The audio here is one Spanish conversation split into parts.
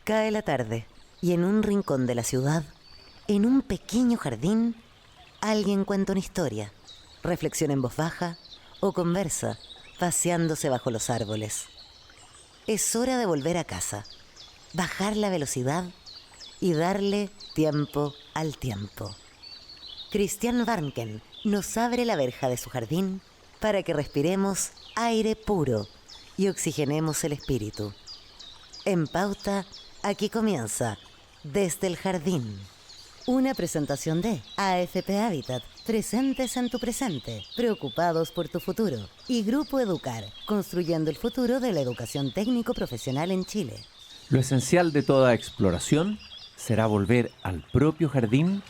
Cae la tarde y en un rincón de la ciudad, en un pequeño jardín, alguien cuenta una historia, reflexiona en voz baja o conversa, paseándose bajo los árboles. Es hora de volver a casa, bajar la velocidad y darle tiempo al tiempo. Christian Warnken nos abre la verja de su jardín para que respiremos aire puro y oxigenemos el espíritu. En Pauta, aquí comienza Desde el Jardín. Una presentación de AFP Habitat, presentes en tu presente, preocupados por tu futuro. Y Grupo Educar, construyendo el futuro de la educación técnico-profesional en Chile. Lo esencial de toda exploración será volver al propio jardín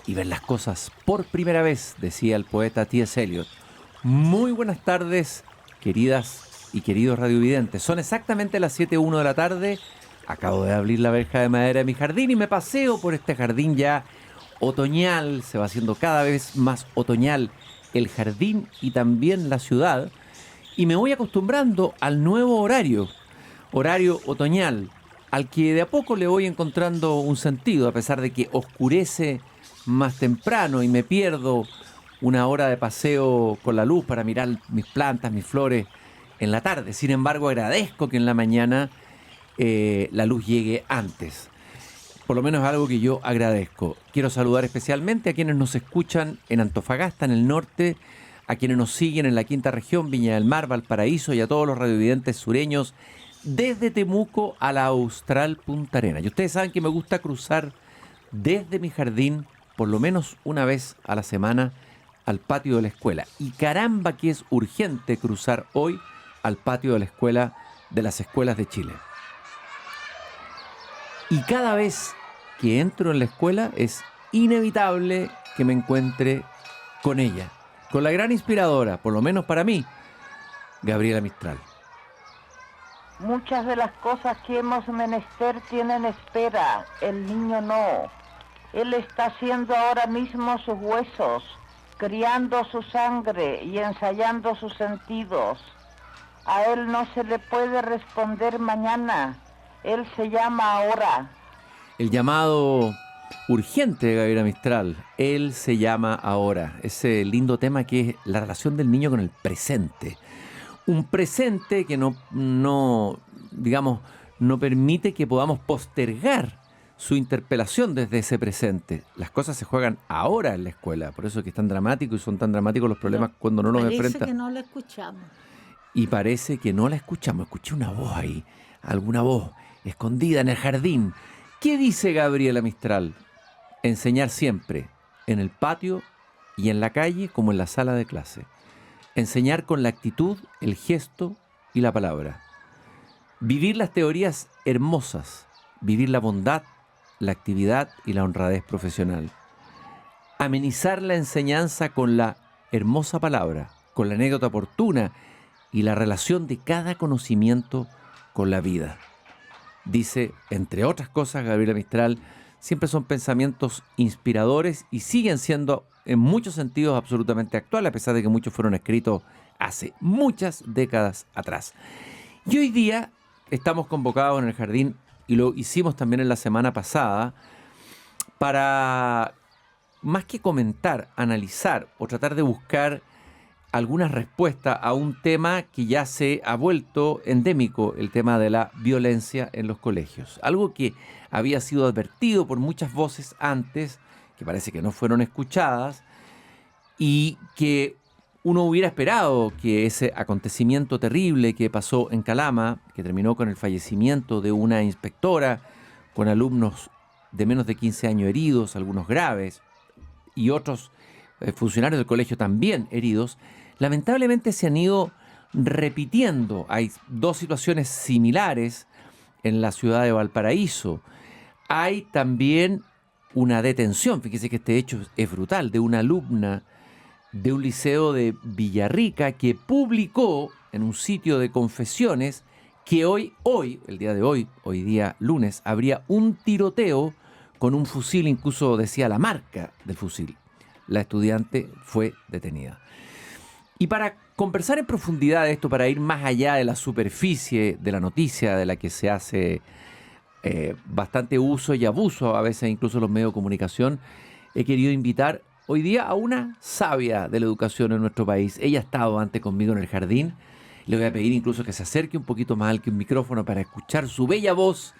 y ver las cosas por primera vez, decía el poeta T.S. Eliot. Muy buenas tardes, queridas y queridos radiovidentes. Son exactamente las 7:01 de la tarde. Acabo de abrir la verja de madera de mi jardín y me paseo por este jardín ya otoñal. Se va haciendo cada vez más otoñal el jardín y también la ciudad. Y me voy acostumbrando al nuevo horario otoñal, al que de a poco le voy encontrando un sentido, a pesar de que oscurece más temprano y me pierdo una hora de paseo con la luz para mirar mis plantas, mis flores en la tarde. Sin embargo, agradezco que en la mañana la luz llegue antes. Por lo menos es algo que yo agradezco. Quiero saludar especialmente a quienes nos escuchan en Antofagasta, en el norte, a quienes nos siguen en la quinta región, Viña del Mar, Valparaíso, y a todos los radiovidentes sureños desde Temuco a la austral Punta Arenas. Y ustedes saben que me gusta cruzar desde mi jardín por lo menos una vez a la semana al patio de la escuela. Y caramba que es urgente cruzar hoy al patio de la escuela de las escuelas de Chile. Y cada vez que entro en la escuela es inevitable que me encuentre con ella, con la gran inspiradora, por lo menos para mí, Gabriela Mistral. Muchas de las cosas que hemos menester tienen espera, el niño no. Él está haciendo ahora mismo sus huesos, criando su sangre y ensayando sus sentidos. A él no se le puede responder mañana, él se llama ahora. El llamado urgente de Gabriela Mistral, él se llama ahora. Ese lindo tema que es la relación del niño con el presente. Un presente que no permite que podamos postergar su interpelación desde ese presente. Las cosas se juegan ahora en la escuela, por eso es que es tan dramático y son tan dramáticos los problemas cuando no nos enfrentan. Parece que no la escuchamos. Y parece que no la escuchamos. Escuché una voz ahí, alguna voz escondida en el jardín. ¿Qué dice Gabriela Mistral? Enseñar siempre, en el patio y en la calle como en la sala de clase. Enseñar con la actitud, el gesto y la palabra. Vivir las teorías hermosas, vivir la bondad, la actividad y la honradez profesional. Amenizar la enseñanza con la hermosa palabra, con la anécdota oportuna y la relación de cada conocimiento con la vida. Dice, entre otras cosas, Gabriela Mistral, siempre son pensamientos inspiradores y siguen siendo en muchos sentidos absolutamente actuales, a pesar de que muchos fueron escritos hace muchas décadas atrás. Y hoy día estamos convocados en el jardín, y lo hicimos también en la semana pasada, para más que comentar, analizar o tratar de buscar alguna respuesta a un tema que ya se ha vuelto endémico, el tema de la violencia en los colegios. Algo que había sido advertido por muchas voces antes, que parece que no fueron escuchadas, y que uno hubiera esperado que ese acontecimiento terrible que pasó en Calama, que terminó con el fallecimiento de una inspectora, con alumnos de menos de 15 años heridos, algunos graves, y otros funcionarios del colegio también heridos, lamentablemente se han ido repitiendo. Hay dos situaciones similares en la ciudad de Valparaíso. Hay también una detención, fíjese que este hecho es brutal, de una alumna de un liceo de Villarrica que publicó en un sitio de confesiones que hoy, el día de hoy día lunes, habría un tiroteo con un fusil, incluso decía la marca del fusil. La estudiante fue detenida. Y para conversar en profundidad de esto, para ir más allá de la superficie de la noticia de la que se hace bastante uso y abuso, a veces incluso los medios de comunicación, he querido invitar hoy día a una sabia de la educación en nuestro país. Ella ha estado antes conmigo en el jardín. Le voy a pedir incluso que se acerque un poquito más al micrófono para escuchar su bella voz.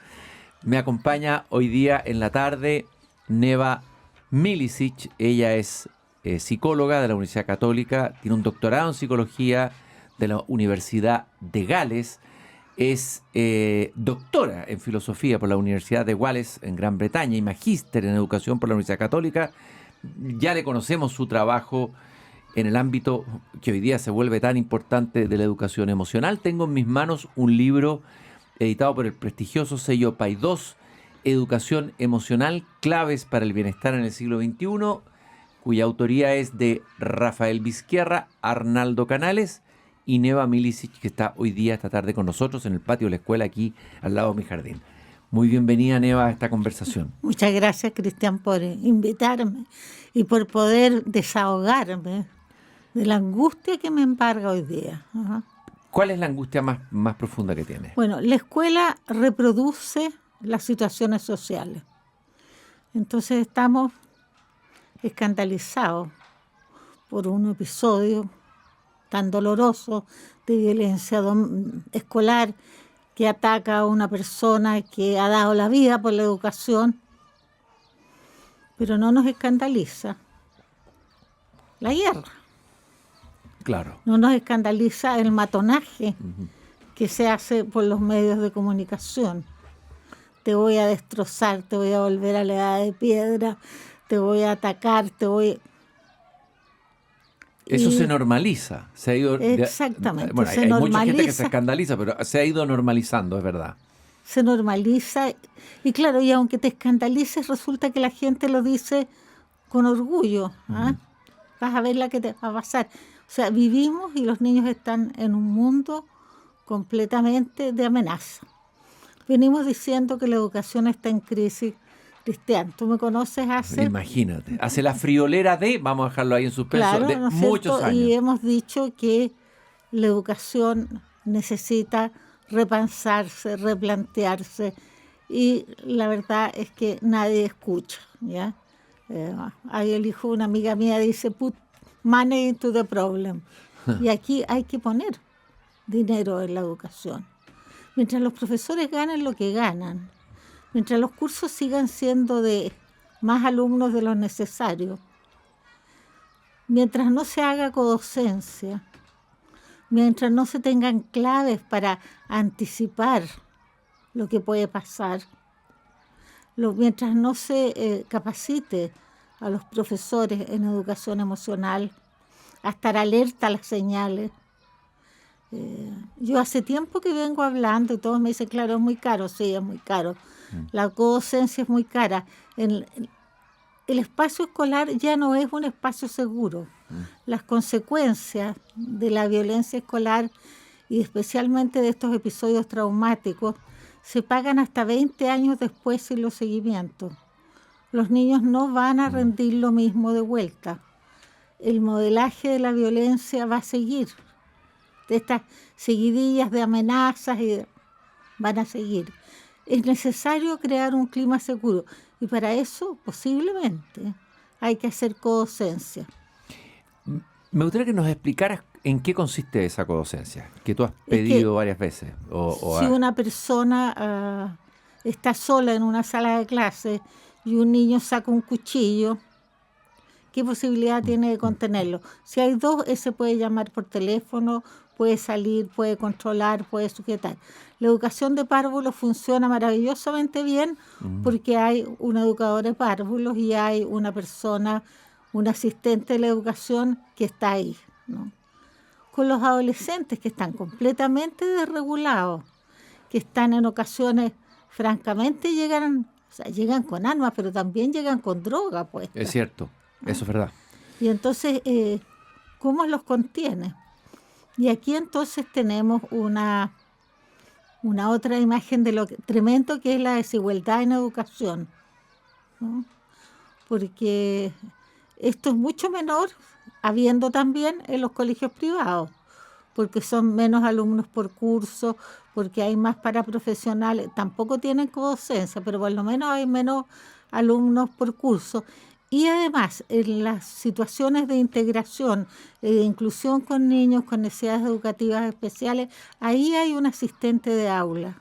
Me acompaña hoy día en la tarde Neva Milicic. Ella es psicóloga de la Universidad Católica, tiene un doctorado en psicología de la Universidad de Gales, es doctora en filosofía por la Universidad de Wales en Gran Bretaña y magíster en educación por la Universidad Católica. Ya le conocemos su trabajo en el ámbito que hoy día se vuelve tan importante de la educación emocional. Tengo en mis manos un libro editado por el prestigioso sello Paidós, Educación Emocional, Claves para el Bienestar en el siglo XXI, cuya autoría es de Rafael Vizquierra, Arnaldo Canales y Neva Milicic, que está hoy día, esta tarde, con nosotros en el patio de la escuela, aquí al lado de mi jardín. Muy bienvenida, Neva, a esta conversación. Muchas gracias, Cristian, por invitarme y por poder desahogarme de la angustia que me embarga hoy día. Ajá. ¿Cuál es la angustia más profunda que tiene? Bueno, la escuela reproduce las situaciones sociales. Entonces estamos escandalizados por un episodio tan doloroso de violencia escolar que ataca a una persona que ha dado la vida por la educación, pero no nos escandaliza la guerra. Claro. No nos escandaliza el matonaje que se hace por los medios de comunicación. Te voy a destrozar, te voy a volver a la edad de piedra, te voy a atacar, Eso se normaliza. Se ha ido, exactamente. Bueno, hay mucha gente que se escandaliza, pero se ha ido normalizando, es verdad. Se normaliza. Y claro, y aunque te escandalices, resulta que la gente lo dice con orgullo. ¿Ah? Vas a ver la que te va a pasar. O sea, vivimos y los niños están en un mundo completamente de amenaza. Venimos diciendo que la educación está en crisis. Cristian, tú me conoces hace... Imagínate, hace la friolera vamos a dejarlo ahí en suspenso, claro, de ¿no es muchos cierto? años. Y hemos dicho que la educación necesita repensarse, replantearse, y la verdad es que nadie escucha, ¿ya? Ahí el hijo de una amiga mía dice, put money into the problem. Y aquí hay que poner dinero en la educación. Mientras los profesores ganen lo que ganan, mientras los cursos sigan siendo de más alumnos de lo necesario, mientras no se haga codocencia, mientras no se tengan claves para anticipar lo que puede pasar, mientras no se capacite a los profesores en educación emocional, a estar alerta a las señales. Yo hace tiempo que vengo hablando y todos me dicen, claro, es muy caro. Sí, es muy caro. La codocencia es muy cara. El espacio escolar ya no es un espacio seguro. Las consecuencias de la violencia escolar y especialmente de estos episodios traumáticos se pagan hasta 20 años después sin los seguimientos. Los niños no van a rendir lo mismo de vuelta. El modelaje de la violencia va a seguir. Estas seguidillas de amenazas van a seguir. Es necesario crear un clima seguro y para eso posiblemente hay que hacer codocencia. Me gustaría que nos explicaras en qué consiste esa codocencia, que tú has pedido varias veces. Si una persona está sola en una sala de clase y un niño saca un cuchillo, ¿qué posibilidad tiene de contenerlo? Si hay dos, ese puede llamar por teléfono, puede salir, puede controlar, puede sujetar. La educación de párvulos funciona maravillosamente bien porque hay un educador de párvulos y hay una persona, un asistente de la educación que está ahí, ¿no? Con los adolescentes que están completamente desregulados, que están en ocasiones, francamente, llegan con armas, pero también llegan con droga, pues. Es cierto, eso es verdad. Y entonces, ¿cómo los contiene? Y aquí entonces tenemos una otra imagen de lo tremendo que es la desigualdad en educación, ¿no? Porque esto es mucho menor habiendo también en los colegios privados, porque son menos alumnos por curso, porque hay más paraprofesionales. Tampoco tienen codocencia, pero por lo menos hay menos alumnos por curso. Y además, en las situaciones de integración y de inclusión con niños con necesidades educativas especiales, ahí hay un asistente de aula,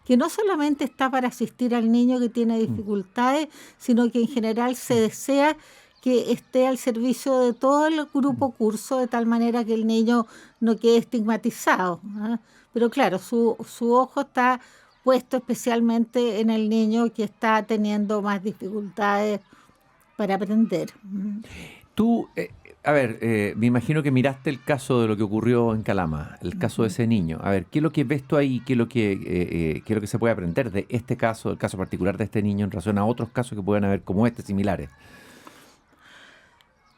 que no solamente está para asistir al niño que tiene dificultades, sino que en general se desea que esté al servicio de todo el grupo curso, de tal manera que el niño no quede estigmatizado, ¿ah? Pero claro, su ojo está puesto especialmente en el niño que está teniendo más dificultades para aprender. Tú, me imagino que miraste el caso de lo que ocurrió en Calama, el caso de ese niño. A ver, ¿qué es lo que ves tú ahí? ¿Qué es lo que se puede aprender de este caso, el caso particular de este niño en relación a otros casos que puedan haber como este, similares?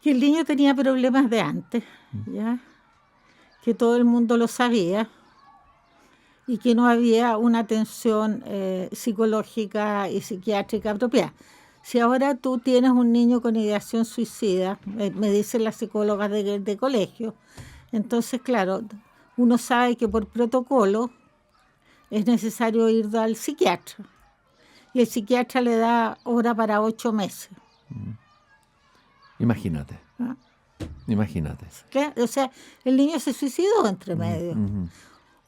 Que el niño tenía problemas de antes, ¿ya? Que todo el mundo lo sabía y que no había una atención psicológica y psiquiátrica apropiada. Si ahora tú tienes un niño con ideación suicida, me dicen las psicólogas de colegio, entonces, claro, uno sabe que por protocolo es necesario ir al psiquiatra. Y el psiquiatra le da hora para 8 meses. Imagínate. ¿Ah? Imagínate. O sea, el niño se suicidó entre medio. Uh-huh.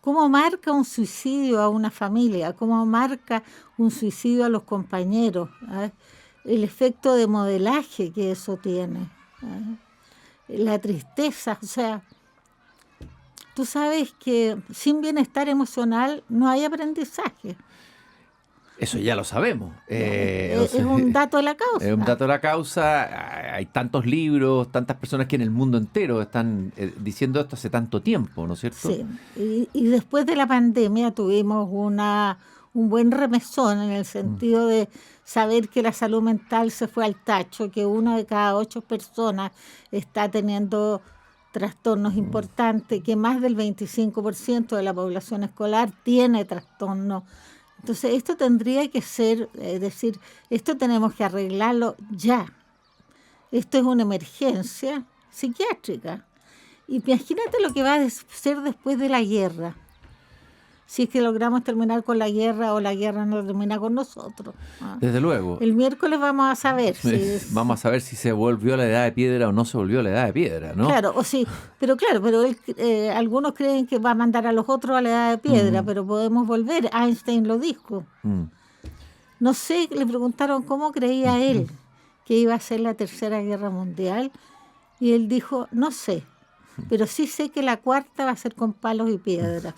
¿Cómo marca un suicidio a una familia? ¿Cómo marca un suicidio a los compañeros? ¿Ah? El efecto de modelaje que eso tiene. ¿Ah? La tristeza. O sea, tú sabes que sin bienestar emocional no hay aprendizaje. Eso ya lo sabemos. Es un dato de la causa. Es un dato de la causa. Hay tantos libros, tantas personas que en el mundo entero están diciendo esto hace tanto tiempo, ¿no es cierto? Sí. Y después de la pandemia tuvimos un buen remesón en el sentido de saber que la salud mental se fue al tacho, que 1 de cada 8 personas está teniendo trastornos importantes, que más del 25% de la población escolar tiene trastornos. Entonces, esto tendría que ser, es decir, esto tenemos que arreglarlo ya. Esto es una emergencia psiquiátrica. Y imagínate lo que va a ser después de la guerra. Si es que logramos terminar con la guerra o la guerra no termina con nosotros. ¿Ah? Desde luego. El miércoles vamos a saber Vamos a saber si se volvió la edad de piedra o no se volvió la edad de piedra, ¿no? Claro, pero algunos creen que va a mandar a los otros a la edad de piedra, pero podemos volver. Einstein lo dijo. No sé, le preguntaron cómo creía él que iba a ser la Tercera Guerra Mundial, y él dijo, no sé, pero sí sé que la cuarta va a ser con palos y piedras.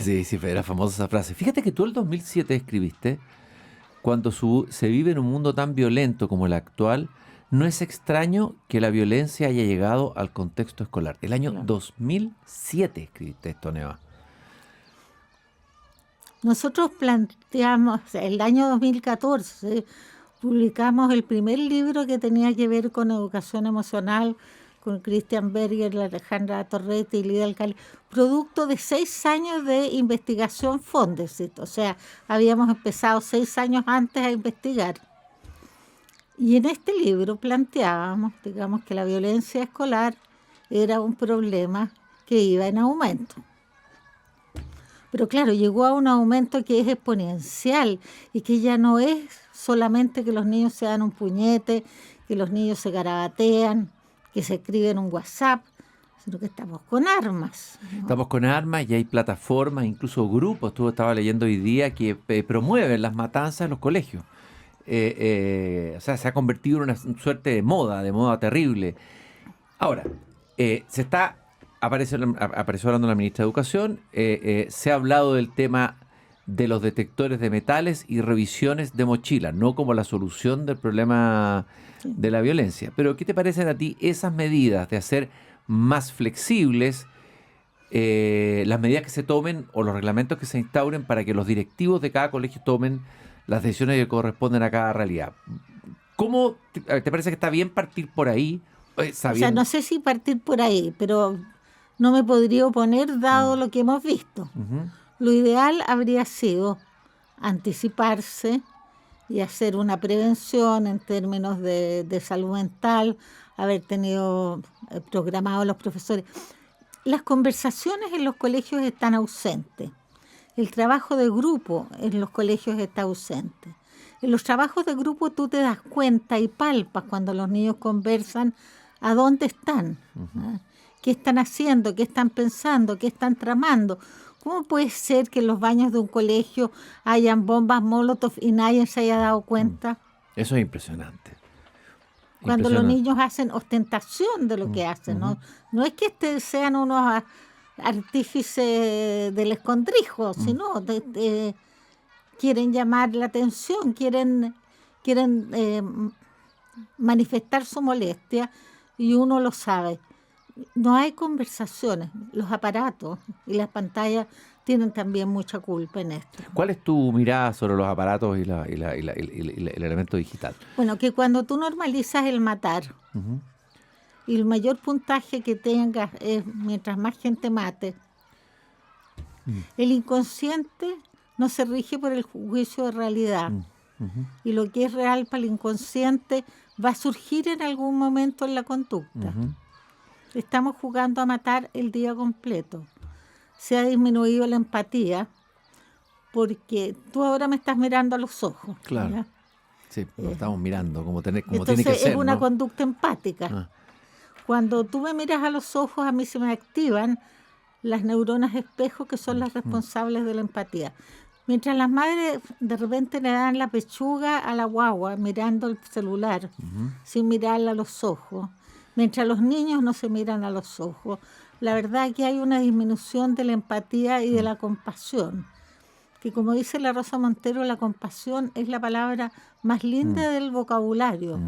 Sí, era famosa esa frase. Fíjate que tú el 2007 escribiste, cuando se vive en un mundo tan violento como el actual, no es extraño que la violencia haya llegado al contexto escolar. El año 2007 escribiste esto, Neva. Nosotros planteamos, el año 2014, publicamos el primer libro que tenía que ver con educación emocional, con Christian Berger, Alejandra Torretti y Lidia Alcalde, producto de 6 años de investigación Fondesit. O sea, habíamos empezado 6 años antes a investigar. Y en este libro planteábamos, digamos, que la violencia escolar era un problema que iba en aumento. Pero claro, llegó a un aumento que es exponencial y que ya no es solamente que los niños se dan un puñete, que los niños se garabatean, que se escriben un WhatsApp, sino que estamos con armas, ¿no? Estamos con armas y hay plataformas, incluso grupos, tú estabas leyendo hoy día, que promueven las matanzas en los colegios. O sea, se ha convertido en una suerte de moda terrible. Ahora, apareció hablando la ministra de Educación, se ha hablado del tema de los detectores de metales y revisiones de mochilas, no como la solución del problema de la violencia. Pero, ¿qué te parecen a ti esas medidas de hacer más flexibles las medidas que se tomen o los reglamentos que se instauren para que los directivos de cada colegio tomen las decisiones que corresponden a cada realidad? ¿Cómo te parece que está bien partir por ahí? O sea, no sé si partir por ahí, pero no me podría oponer dado lo que hemos visto. Uh-huh. Lo ideal habría sido anticiparse y hacer una prevención en términos de salud mental, haber tenido programado a los profesores. Las conversaciones en los colegios están ausentes. El trabajo de grupo en los colegios está ausente. En los trabajos de grupo tú te das cuenta y palpas cuando los niños conversan a dónde están, ¿ah? ¿Qué están haciendo? ¿Qué están pensando? ¿Qué están tramando? ¿Cómo puede ser que en los baños de un colegio hayan bombas Molotov y nadie se haya dado cuenta? Eso es impresionante. Cuando los niños hacen ostentación de lo que hacen, ¿no? No es que sean unos artífices del escondrijo, sino quieren llamar la atención, quieren manifestar su molestia y uno lo sabe. No hay conversaciones. Los aparatos y las pantallas tienen también mucha culpa en esto. ¿Cuál es tu mirada sobre los aparatos y el elemento digital? Bueno, que cuando tú normalizas el matar y el mayor puntaje que tengas es mientras más gente mate, el inconsciente no se rige por el juicio de realidad. Y lo que es real para el inconsciente va a surgir en algún momento en la conducta. Estamos jugando a matar el día completo. Se ha disminuido la empatía porque tú ahora me estás mirando a los ojos. Claro. ¿ya? Sí, lo estamos mirando como tiene que Entonces ser. es una ¿no? conducta empática. Cuando tú me miras a los ojos, a mí se me activan las neuronas espejo que son las responsables de la empatía. Mientras las madres de repente le dan la pechuga a la guagua mirando el celular, sin mirarla a los ojos, mientras los niños no se miran a los ojos, la verdad es que hay una disminución de la empatía y de la compasión. Que como dice la Rosa Montero, la compasión es la palabra más linda del vocabulario.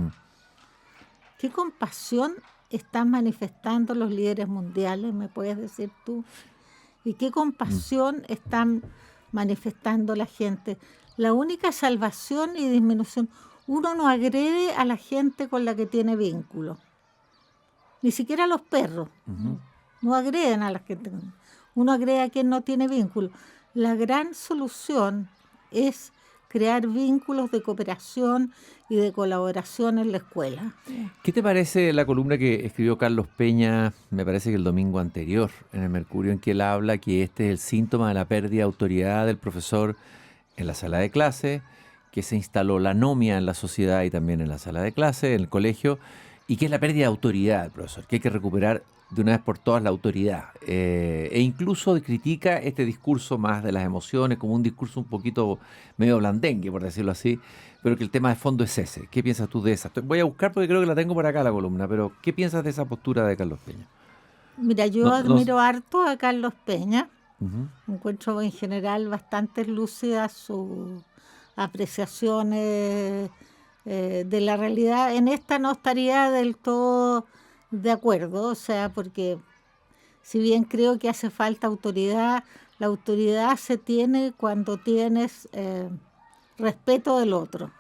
¿Qué compasión están manifestando los líderes mundiales, me puedes decir tú? ¿Y qué compasión están manifestando la gente? La única salvación y disminución, uno no agrede a la gente con la que tiene vínculo, ni siquiera a los perros, no agreden a la gente, uno agrede a quien no tiene vínculo. La gran solución es crear vínculos de cooperación y de colaboración en la escuela. ¿Qué te parece la columna que escribió Carlos Peña, me parece que el domingo anterior, en el Mercurio, en que él habla que este es el síntoma de la pérdida de autoridad del profesor en la sala de clase, que se instaló la anomia en la sociedad y también en la sala de clase, en el colegio, y que es la pérdida de autoridad del profesor, que hay que recuperar de una vez por todas la autoridad. E incluso critica este discurso más de las emociones como un discurso un poquito medio blandengue, por decirlo así, pero que el tema de fondo es ese. ¿Qué piensas tú de esa? Voy a buscar porque creo que la tengo por acá la columna, pero ¿qué piensas de esa postura de Carlos Peña? Mira, yo admiro harto a Carlos Peña. Encuentro en general bastante lúcidas sus apreciaciones de la realidad. En esta no estaría del todo de acuerdo, o sea, porque si bien creo que hace falta autoridad, la autoridad se tiene cuando tienes respeto del otro.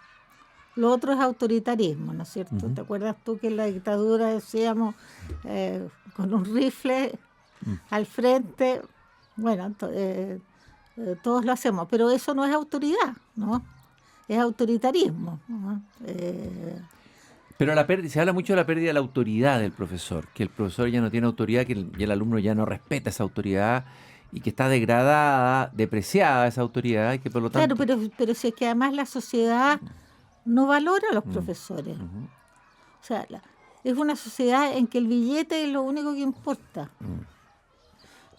Lo otro es autoritarismo, ¿no es cierto? ¿Te acuerdas tú que en la dictadura decíamos con un rifle al frente? Bueno, todos lo hacemos, pero eso no es autoridad, ¿no? Es autoritarismo, ¿no? Pero se habla mucho de la pérdida de la autoridad del profesor, que el profesor ya no tiene autoridad, que el alumno ya no respeta esa autoridad y que está degradada, depreciada esa autoridad y que por lo tanto... Claro, pero si es que además la sociedad no valora a los profesores. O sea, es una sociedad en que el billete es lo único que importa.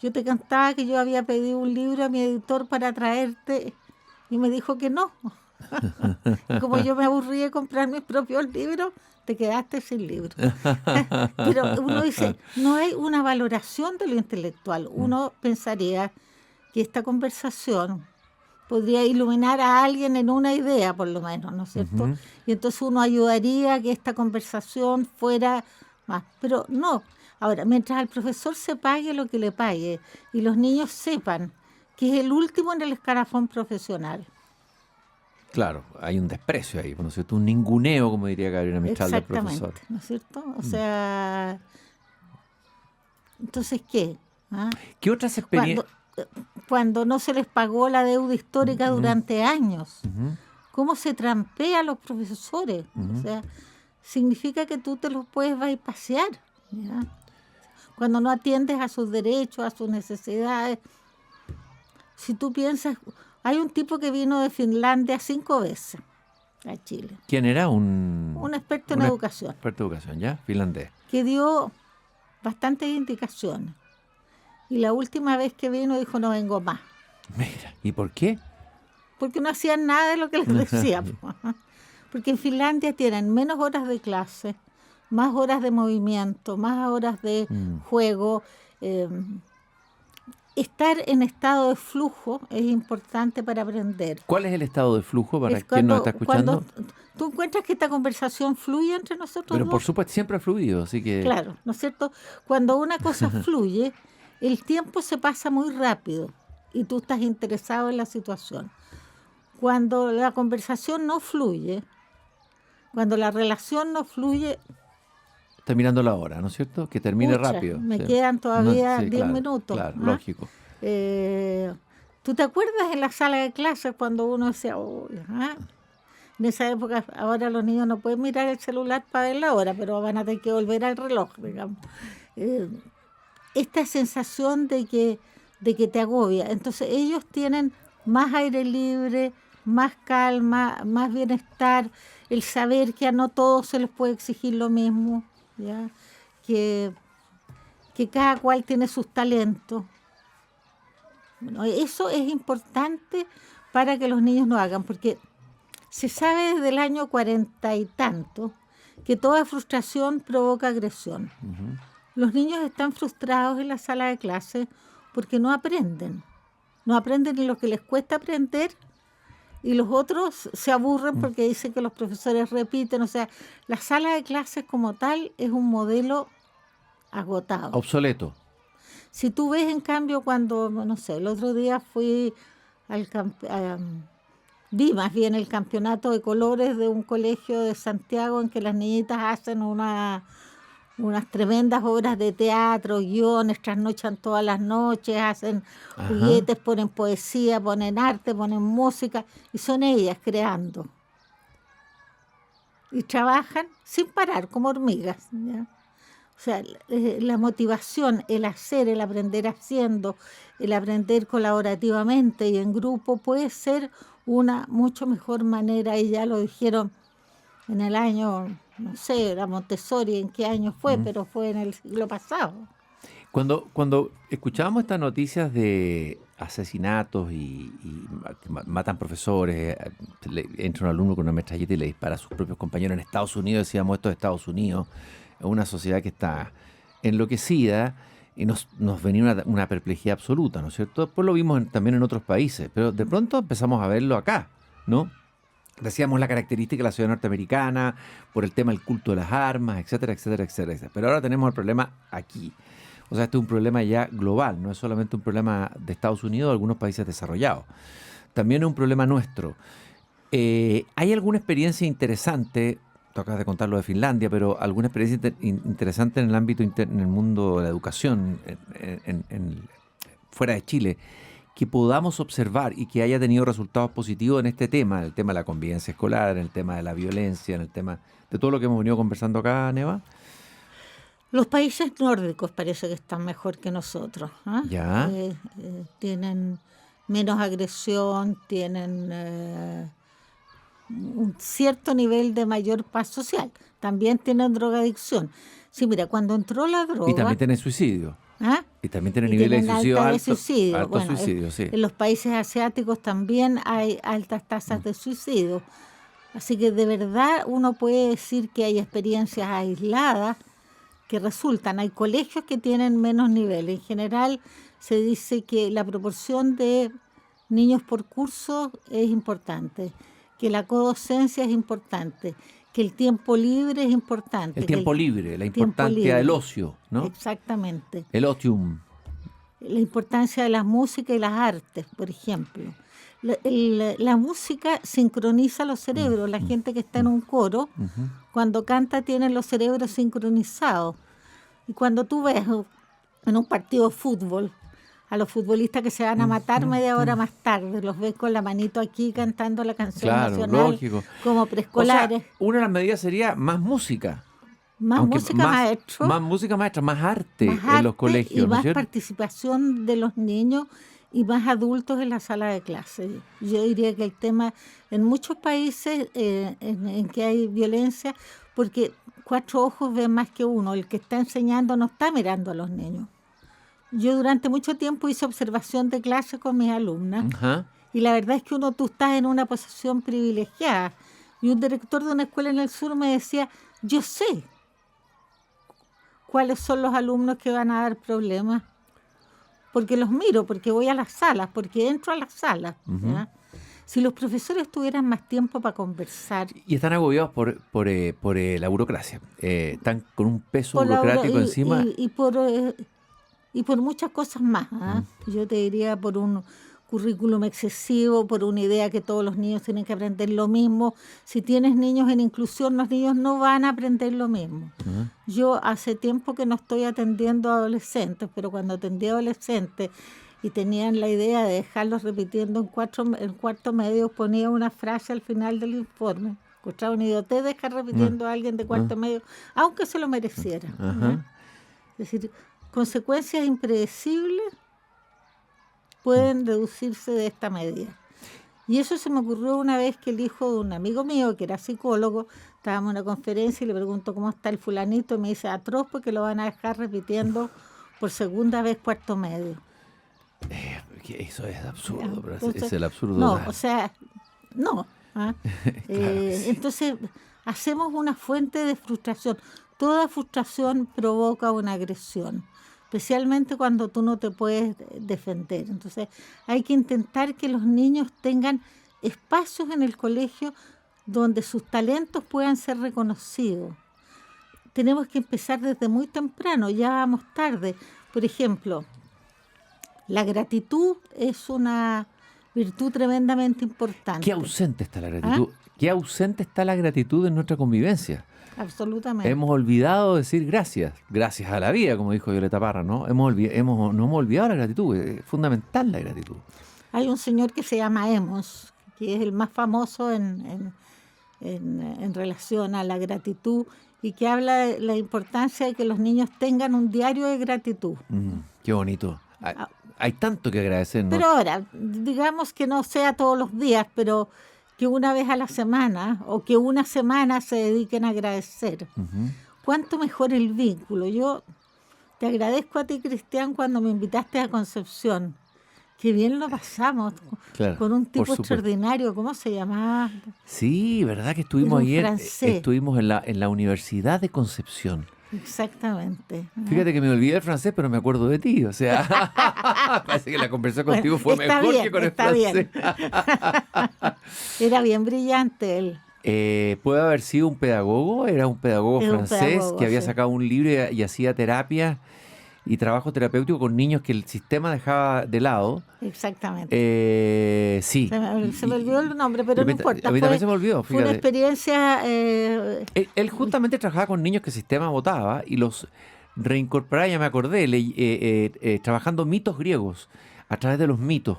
Yo te contaba que yo había pedido un libro a mi editor para traerte y me dijo que no. Como yo me aburrí de comprar mis propios libros, te quedaste sin libro. Pero uno dice, no hay una valoración de lo intelectual. Uno pensaría que esta conversación podría iluminar a alguien en una idea, por lo menos, ¿no es cierto? Y entonces uno ayudaría a que esta conversación fuera más. Pero no. Ahora, mientras al profesor se pague lo que le pague y los niños sepan que es el último en el escalafón profesional. Claro, hay un desprecio ahí, ¿no es cierto? Un ninguneo, como diría Gabriela Mistral, del profesor. ¿No es cierto? O sea, entonces, ¿qué? ¿Ah? ¿Qué otras experiencias? Cuando no se les pagó la deuda histórica durante años, ¿cómo se trampea a los profesores? O sea, significa que tú te los puedes bypassear, ¿ya? cuando no atiendes a sus derechos, a sus necesidades. Si tú piensas, hay un tipo que vino de Finlandia 5 veces a Chile. ¿Quién era? Un experto en educación. Experto en educación, ¿ya? Finlandés. Que dio bastantes indicaciones. Y la última vez que vino dijo, no vengo más. Mira, ¿y por qué? Porque no hacían nada de lo que les decía. Porque en Finlandia tienen menos horas de clase, más horas de movimiento, más horas de juego. Estar en estado de flujo es importante para aprender. ¿Cuál es el estado de flujo para quien nos está escuchando? Cuando tú encuentras que esta conversación fluye entre nosotros Pero dos. por supuesto, siempre ha fluido, así que... Claro, ¿no es cierto? Cuando una cosa fluye, el tiempo se pasa muy rápido y tú estás interesado en la situación. Cuando la conversación no fluye, cuando la relación no fluye... Está mirando la hora, ¿no es cierto? Que termine Pucha, me me quedan todavía 10 claro, minutos. Claro, ¿ah? lógico. ¿Tú te acuerdas en la sala de clases cuando uno decía, oh, ¿ah? En esa época, ahora los niños no pueden mirar el celular para ver la hora, pero van a tener que volver al reloj, digamos. Esta sensación de que te agobia. Entonces ellos tienen más aire libre, más calma, más bienestar, el saber que a no todos se les puede exigir lo mismo, ¿ya? Que cada cual tiene sus talentos. Bueno, eso es importante para que los niños no hagan, porque se sabe desde el año 40 y tanto que toda frustración provoca agresión. Uh-huh. Los niños están frustrados en la sala de clase porque no aprenden en lo que les cuesta aprender, y los otros se aburren porque dicen que los profesores repiten. O sea, la sala de clases como tal es un modelo agotado. Obsoleto. Si tú ves, en cambio, cuando, no sé, el otro día fui vi más bien el campeonato de colores de un colegio de Santiago en que las niñitas hacen unas tremendas obras de teatro, guiones, trasnochan todas las noches, hacen juguetes, ponen poesía, ponen arte, ponen música, y son ellas creando. Y trabajan sin parar, como hormigas, ¿ya? O sea, la motivación, el hacer, el aprender haciendo, el aprender colaborativamente y en grupo puede ser una mucho mejor manera, y ya lo dijeron en el año, no sé, era Montessori, en qué año fue, pero fue en el siglo pasado. Cuando escuchábamos estas noticias de asesinatos y matan profesores, entra un alumno con una metralleta y le dispara a sus propios compañeros en Estados Unidos, decíamos, esto es Estados Unidos, es una sociedad que está enloquecida, y nos venía una perplejidad absoluta, ¿no es cierto? Después lo vimos también en otros países, pero de pronto empezamos a verlo acá, ¿no? Decíamos la característica de la sociedad norteamericana, por el tema del culto de las armas, etcétera, etcétera, etcétera. Pero ahora tenemos el problema aquí. O sea, este es un problema ya global, no es solamente un problema de Estados Unidos o de algunos países desarrollados. También es un problema nuestro. ¿Hay alguna experiencia interesante? Tú acabas de contar lo de Finlandia, pero alguna experiencia interesante en el ámbito en el mundo de la educación fuera de Chile, que podamos observar y que haya tenido resultados positivos en este tema, en el tema de la convivencia escolar, en el tema de la violencia, en el tema de todo lo que hemos venido conversando acá, Neva? Los países nórdicos parece que están mejor que nosotros, ¿eh? ¿Ya? Tienen menos agresión, tienen un cierto nivel de mayor paz social. También tienen drogadicción. Sí, mira, cuando entró la droga... Y también tienen suicidio. ¿Ah? Y también tienen niveles de suicidio altos. Alto bueno, suicidio, sí. En los países asiáticos también hay altas tasas de suicidio. Así que de verdad uno puede decir que hay experiencias aisladas que resultan. Hay colegios que tienen menos nivel. En general se dice que la proporción de niños por curso es importante, que la codocencia es importante, que el tiempo libre es importante. El tiempo libre, la importancia del ocio, ¿no? Exactamente. El otium. La importancia de la música y las artes, por ejemplo. La música sincroniza los cerebros. La gente que está en un coro, cuando canta, tiene los cerebros sincronizados. Y cuando tú ves en un partido de fútbol a los futbolistas que se van a matar media hora más tarde, los ves con la manito aquí cantando la canción nacional, lógico, como preescolares. O sea, una de las medidas sería más música. más Aunque música maestro, más música maestra, más arte más en los arte colegios, y ¿no es más cierto? participación de los niños y más adultos en la sala de clase. Yo diría que el tema en muchos países en que hay violencia, porque 4 ojos ven más que uno, el que está enseñando no está mirando a los niños. Yo durante mucho tiempo hice observación de clase con mis alumnas Ajá. y la verdad es que tú estás en una posición privilegiada. Y un director de una escuela en el sur me decía, yo sé cuáles son los alumnos que van a dar problemas, porque los miro, porque voy a las salas, porque entro a las salas. ¿Ya? Si los profesores tuvieran más tiempo para conversar, Y están agobiados por la burocracia. Están con un peso por la hora- burocrático encima. y por muchas cosas más. ¿Ah? Yo te diría por un currículum excesivo, por una idea que todos los niños tienen que aprender lo mismo. Si tienes niños en inclusión, los niños no van a aprender lo mismo. Yo hace tiempo que no estoy atendiendo a adolescentes, pero cuando atendí a adolescentes y tenían la idea de dejarlos repitiendo en cuarto medio, ponía una frase al final del informe. Escuchaba una idiotez, dejar repitiendo a alguien de cuarto medio, aunque se lo mereciera. ¿Ya? Es decir, consecuencias impredecibles pueden reducirse de esta medida. Y eso se me ocurrió una vez que el hijo de un amigo mío, que era psicólogo, estábamos en una conferencia y le pregunto cómo está el fulanito y me dice, atroz porque lo van a dejar repitiendo por segunda vez cuarto medio. Que eso es absurdo, pero Entonces, es el absurdo. no, o sea, no. ¿Ah? Claro que sí. Entonces, hacemos una fuente de frustración. Toda frustración provoca una agresión, especialmente cuando tú no te puedes defender. Entonces, hay que intentar que los niños tengan espacios en el colegio donde sus talentos puedan ser reconocidos. Tenemos que empezar desde muy temprano, ya vamos tarde. Por ejemplo, la gratitud es una virtud tremendamente importante. Qué ausente está la gratitud. Qué ausente está la gratitud en nuestra convivencia. Absolutamente. Hemos olvidado decir gracias. Gracias a la vida, como dijo Violeta Parra, ¿no? No hemos olvidado la gratitud. Es fundamental la gratitud. Hay un señor que se llama Emos, que es el más famoso en relación a la gratitud y que habla de la importancia de que los niños tengan un diario de gratitud. Qué bonito. Hay tanto que agradecer, ¿no? Pero ahora, digamos que no sea todos los días, pero que una vez a la semana o que una semana se dediquen a agradecer. ¿Cuánto mejor el vínculo? Yo te agradezco a ti, Cristian, cuando me invitaste a Concepción. Qué bien lo pasamos, Claro, con un por tipo supuesto. extraordinario. ¿Cómo se llamaba? Sí, ¿verdad que estuvimos Era un ayer? francés. Estuvimos en la Universidad de Concepción. Exactamente. Fíjate que me olvidé el francés, pero me acuerdo de ti. O sea, parece que la conversación contigo fue está mejor bien, que con el está francés. Era bien brillante él. Puede haber sido un pedagogo, era un pedagogo Era un francés pedagogo, que había sí. sacado un libro y hacía terapia y trabajo terapéutico con niños que el sistema dejaba de lado. Exactamente. Sí. Se me olvidó el nombre, pero no importa. A mí también se me olvidó, Fue una fíjate. experiencia. Él justamente trabajaba con niños que el sistema votaba y los reincorporaba, ya me acordé, trabajando mitos griegos a través de los mitos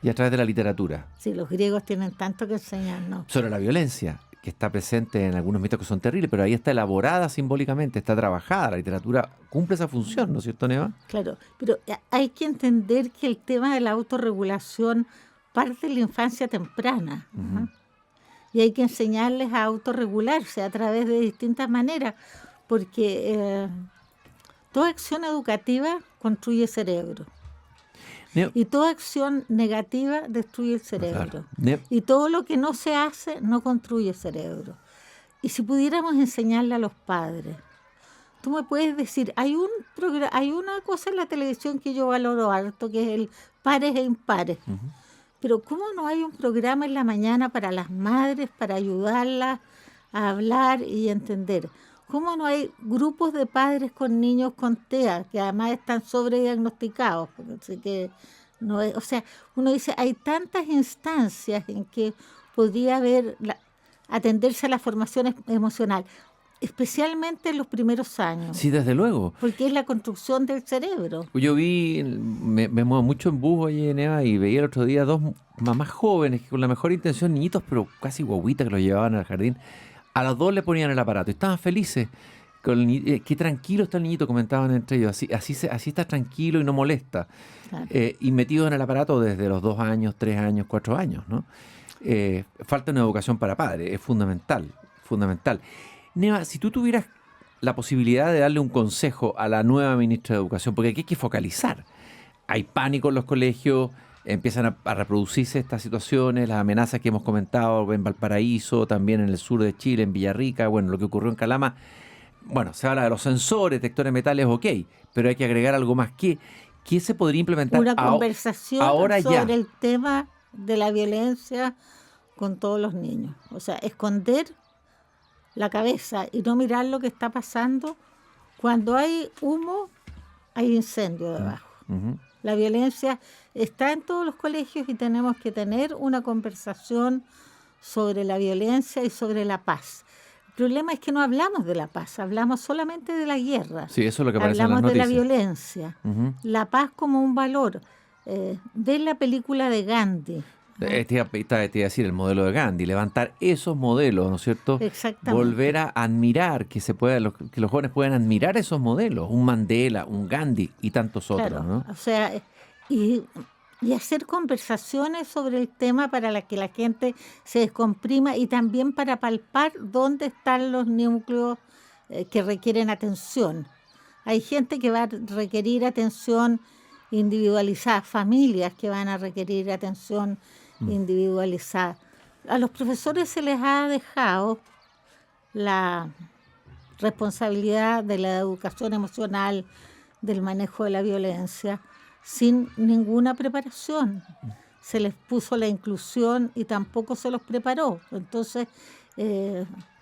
y a través de la literatura. Sí, los griegos tienen tanto que enseñarnos. Sobre la violencia, que está presente en algunos mitos que son terribles, pero ahí está elaborada simbólicamente, está trabajada. La literatura cumple esa función, ¿no es cierto, Neva? Claro, pero hay que entender que el tema de la autorregulación parte de la infancia temprana. ¿no? Y hay que enseñarles a autorregularse a través de distintas maneras, porque toda acción educativa construye cerebro. Y toda acción negativa destruye el cerebro. Claro. Y todo lo que no se hace no construye cerebro. Y si pudiéramos enseñarle a los padres, tú me puedes decir, hay una cosa en la televisión que yo valoro harto, que es el pares e impares. Pero ¿cómo no hay un programa en la mañana para las madres, para ayudarlas a hablar y entender? ¿Cómo no hay grupos de padres con niños con TEA, que además están sobrediagnosticados? Así que no es, o sea, uno dice, hay tantas instancias en que podría haber atenderse a la formación emocional, especialmente en los primeros años. Sí, desde luego. Porque es la construcción del cerebro. Yo me muevo mucho en bus, oye, Neva, y veía el otro día dos mamás jóvenes que con la mejor intención, niñitos, pero casi guaguitas que los llevaban al jardín. A los dos le ponían el aparato y estaban felices Qué tranquilo está el niñito, comentaban entre ellos. Así está tranquilo y no molesta. Claro. Y metido en el aparato desde los 2 años, 3 años, 4 años, ¿no? Falta una educación para padres, es fundamental, fundamental. Neva, si tú tuvieras la posibilidad de darle un consejo a la nueva ministra de Educación, porque aquí hay que focalizar. Hay pánico en los colegios, empiezan a reproducirse estas situaciones, las amenazas que hemos comentado en Valparaíso, también en el sur de Chile, en Villarrica, bueno, lo que ocurrió en Calama. Bueno, se habla de los sensores, detectores de metales, ok, pero hay que agregar algo más. ¿Qué se podría implementar una conversación ahora sobre ya? el tema de la violencia con todos los niños? O sea, esconder la cabeza y no mirar lo que está pasando. Cuando hay humo, hay incendio debajo. Uh-huh. La violencia está en todos los colegios y tenemos que tener una conversación sobre la violencia y sobre la paz. El problema es que no hablamos de la paz, hablamos solamente de la guerra. Sí, eso es lo que aparece en las hablamos de noticias. la violencia, la paz como un valor. Ven la película de Gandhi. Te iba a decir el modelo de Gandhi, levantar esos modelos, ¿no es cierto? Exactamente. Volver a admirar, que los jóvenes puedan admirar esos modelos, un Mandela, un Gandhi y tantos otros, Claro, ¿no? o sea, y hacer conversaciones sobre el tema para que la gente se descomprima y también para palpar dónde están los núcleos que requieren atención. Hay gente que va a requerir atención individualizada, familias que van a requerir atención individualizada. A los profesores se les ha dejado la responsabilidad de la educación emocional, del manejo de la violencia, sin ninguna preparación. Se les puso la inclusión y tampoco se los preparó. Entonces,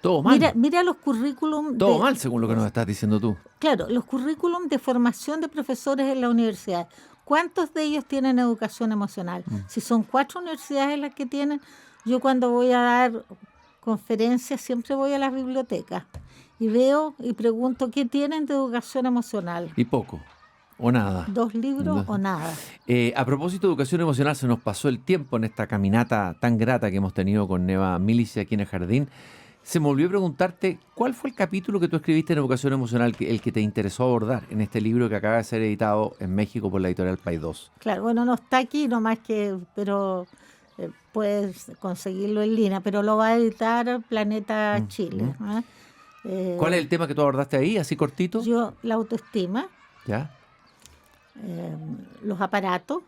todo mal. Mira los currículum. Todo mal, según lo que nos estás diciendo tú. Claro, los currículum de formación de profesores en la universidad. ¿Cuántos de ellos tienen educación emocional? Si son 4 universidades las que tienen, yo cuando voy a dar conferencias siempre voy a las bibliotecas y veo y pregunto qué tienen de educación emocional. Y poco. O nada. 2 libros o nada. A propósito de educación emocional, se nos pasó el tiempo en esta caminata tan grata que hemos tenido con Neva Milici aquí en el jardín. Se me olvidó preguntarte, ¿cuál fue el capítulo que tú escribiste en educación emocional, el que te interesó abordar en este libro que acaba de ser editado en México por la editorial Paidós? Claro, bueno, no está aquí nomás pero puedes conseguirlo en línea, pero lo va a editar Planeta Chile. ¿Cuál es el tema que tú abordaste ahí, así cortito? La autoestima. ¿Ya? Los aparatos.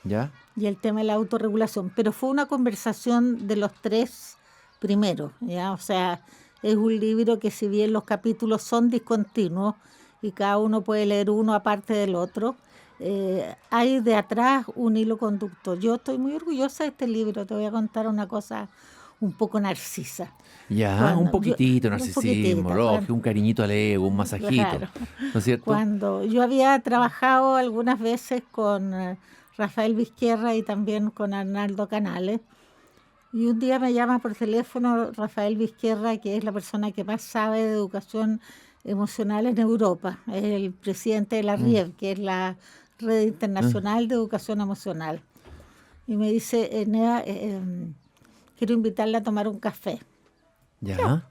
¿Ya? Y el tema de la autorregulación. Pero fue una conversación de los 3 primeros, ¿ya? O sea, es un libro que si bien los capítulos son discontinuos y cada uno puede leer uno aparte del otro, hay de atrás un hilo conductor. Yo estoy muy orgullosa de este libro. Te voy a contar una cosa un poco narcisa. Ya, un poquitito narcisismo, un cariñito al ego, un masajito, claro. ¿no es cierto? Cuando yo había trabajado algunas veces con Rafael Vizquerra y también con Arnaldo Canales, y un día me llama por teléfono Rafael Vizquerra, que es la persona que más sabe de educación emocional en Europa, es el presidente de la RIEV, que es la Red Internacional de Educación Emocional, y me dice, Neva, quiero invitarla a tomar un café. ¿Ya?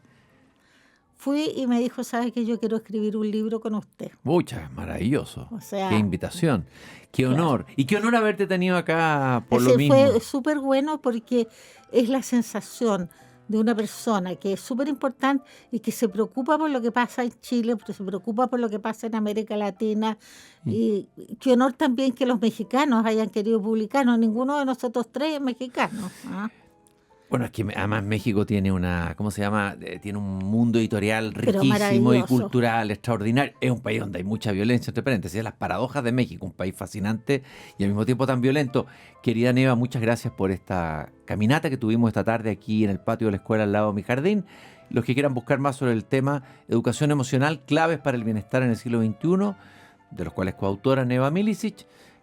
Fui y me dijo, ¿sabes qué? Yo quiero escribir un libro con usted. Mucha, maravilloso. O sea, qué invitación, qué honor. Claro. Y qué honor haberte tenido acá por lo mismo. Fue súper bueno porque es la sensación de una persona que es súper importante y que se preocupa por lo que pasa en Chile, pero se preocupa por lo que pasa en América Latina. Y qué honor también que los mexicanos hayan querido publicarnos. Ninguno de nosotros 3 es mexicano. Bueno, es que además México tiene ¿cómo se llama? Tiene un mundo editorial riquísimo y cultural extraordinario. Es un país donde hay mucha violencia, entre paréntesis, las paradojas de México, un país fascinante y al mismo tiempo tan violento. Querida Neva, muchas gracias por esta caminata que tuvimos esta tarde aquí en el patio de la escuela al lado de mi jardín. Los que quieran buscar más sobre el tema educación emocional, claves para el bienestar en el siglo XXI, de los cuales coautora Neva Milici,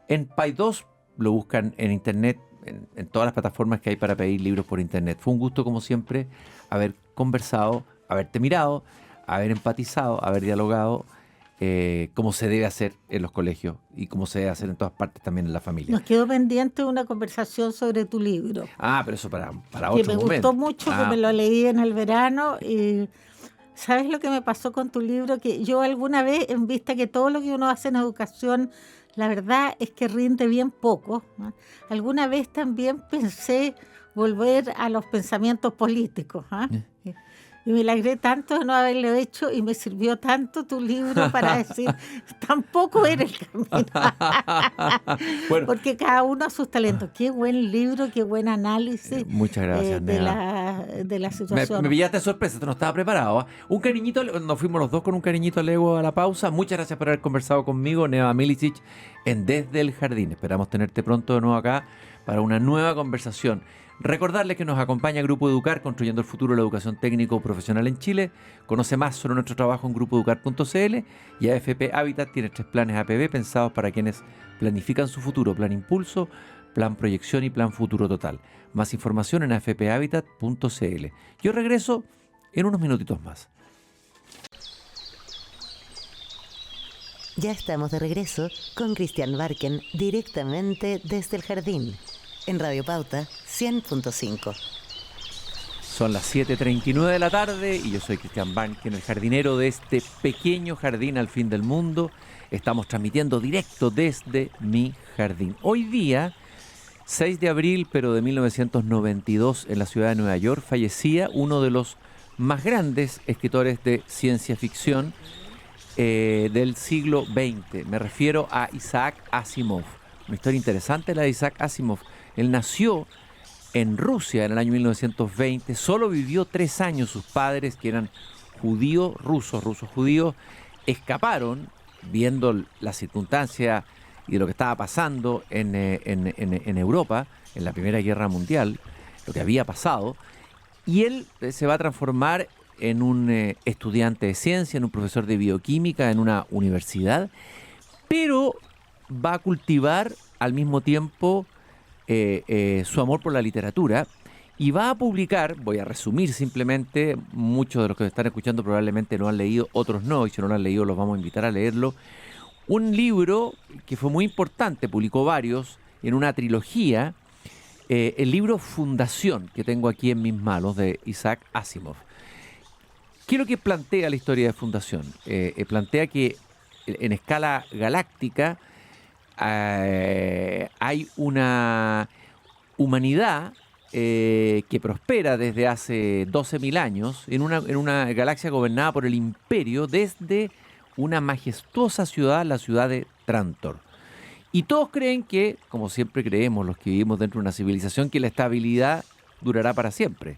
en Paidós, lo buscan en internet, en todas las plataformas que hay para pedir libros por internet. Fue un gusto, como siempre, haber conversado, haberte mirado, haber empatizado, haber dialogado, como se debe hacer en los colegios y como se debe hacer en todas partes también en la familia. Nos quedó pendiente una conversación sobre tu libro. Pero eso para otro momento. Que me gustó mucho, que me lo leí en el verano y ¿Sabes lo que me pasó con tu libro? Que yo alguna vez, en vista que todo lo que uno hace en educación, la verdad es que rinde bien poco, ¿no? Alguna vez también pensé volver a los pensamientos políticos, ¿ah? Y me alegré tanto de no haberlo hecho y me sirvió tanto tu libro para decir, tampoco era el camino. Bueno, Porque cada uno a sus talentos. Qué buen libro, qué buen análisis muchas gracias, Nea. de la Me situación. pillaste de sorpresa, esto no estaba preparado. ¿Ah? Un cariñito, nos fuimos los dos con un cariñito al ego a la pausa. Muchas gracias por haber conversado conmigo, Neva Milicic, en Desde el Jardín. Esperamos tenerte pronto de nuevo acá para una nueva conversación. Recordarles que nos acompaña Grupo Educar, construyendo el futuro de la educación técnico profesional en Chile. Conoce más sobre nuestro trabajo en grupoeducar.cl, y AFP Habitat tiene 3 planes APB pensados para quienes planifican su futuro: Plan Impulso, Plan Proyección y Plan Futuro Total. Más información en afphabitat.cl. Yo regreso en unos minutitos más. Ya estamos de regreso con Cristian Barken directamente desde el jardín, en Radio Pauta 100.5. Son las 7:39 de la tarde y yo soy Cristian Barken, el jardinero de este pequeño jardín al fin del mundo. Estamos transmitiendo directo desde mi jardín. Hoy día, 6 de abril, pero de 1992, en la ciudad de Nueva York, fallecía uno de los más grandes escritores de ciencia ficción del siglo XX. Me refiero a Isaac Asimov. Una historia interesante la de Isaac Asimov. Él nació en Rusia en el año 1920, solo vivió 3 años. Sus padres, que eran rusos judíos, escaparon viendo la circunstancia y de lo que estaba pasando en Europa, en la Primera Guerra Mundial, lo que había pasado, y él se va a transformar en un estudiante de ciencia, en un profesor de bioquímica en una universidad, pero va a cultivar al mismo tiempo su amor por la literatura, y va a publicar, voy a resumir simplemente, muchos de los que están escuchando probablemente no han leído, otros no, y si no lo han leído los vamos a invitar a leerlo, un libro que fue muy importante, publicó varios en una trilogía, el libro Fundación, que tengo aquí en mis manos, de Isaac Asimov. ¿Qué es lo que plantea la historia de Fundación? Plantea que en escala galáctica hay una humanidad que prospera desde hace 12.000 años en una galaxia gobernada por el Imperio desde una majestuosa ciudad, la ciudad de Trantor. Y todos creen que, como siempre creemos los que vivimos dentro de una civilización, que la estabilidad durará para siempre.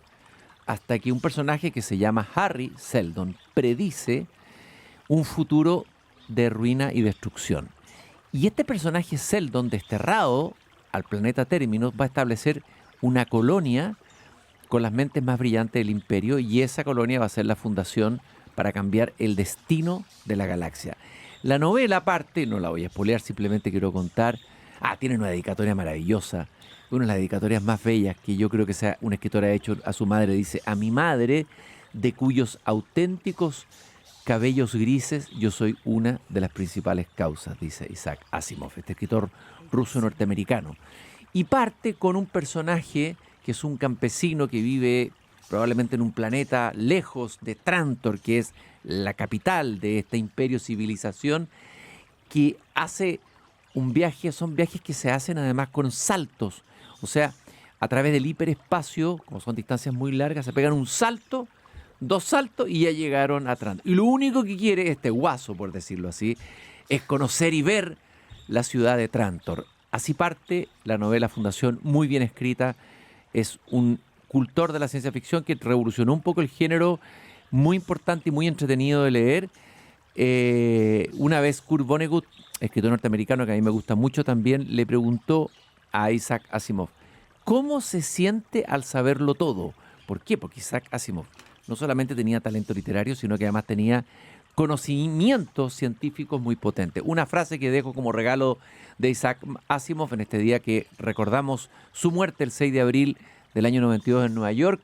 Hasta que un personaje que se llama Harry Seldon predice un futuro de ruina y destrucción. Y este personaje Seldon, desterrado al planeta Terminus, va a establecer una colonia con las mentes más brillantes del Imperio, y esa colonia va a ser la fundación para cambiar el destino de la galaxia. La novela, aparte, no la voy a spoilear, simplemente quiero contar, tiene una dedicatoria maravillosa, una de las dedicatorias más bellas que yo creo que sea una escritora ha hecho a su madre. Dice: a mi madre, de cuyos auténticos cabellos grises yo soy una de las principales causas, dice Isaac Asimov, este escritor ruso-norteamericano. Y parte con un personaje que es un campesino que vive probablemente en un planeta lejos de Trantor, que es la capital de este imperio civilización, que hace un viaje, son viajes que se hacen además con saltos, o sea, a través del hiperespacio, como son distancias muy largas, se pegan un salto, 2 saltos y ya llegaron a Trantor. Y lo único que quiere este guaso, por decirlo así, es conocer y ver la ciudad de Trantor. Así parte la novela Fundación, muy bien escrita. Es un cultor de la ciencia ficción que revolucionó un poco el género, muy importante y muy entretenido de leer. Una vez Kurt Vonnegut, escritor norteamericano que a mí me gusta mucho también, le preguntó a Isaac Asimov: ¿cómo se siente al saberlo todo? ¿Por qué? Porque Isaac Asimov no solamente tenía talento literario, sino que además tenía conocimientos científicos muy potentes. Una frase que dejo como regalo de Isaac Asimov en este día que recordamos su muerte el 6 de abril del año 92 en Nueva York: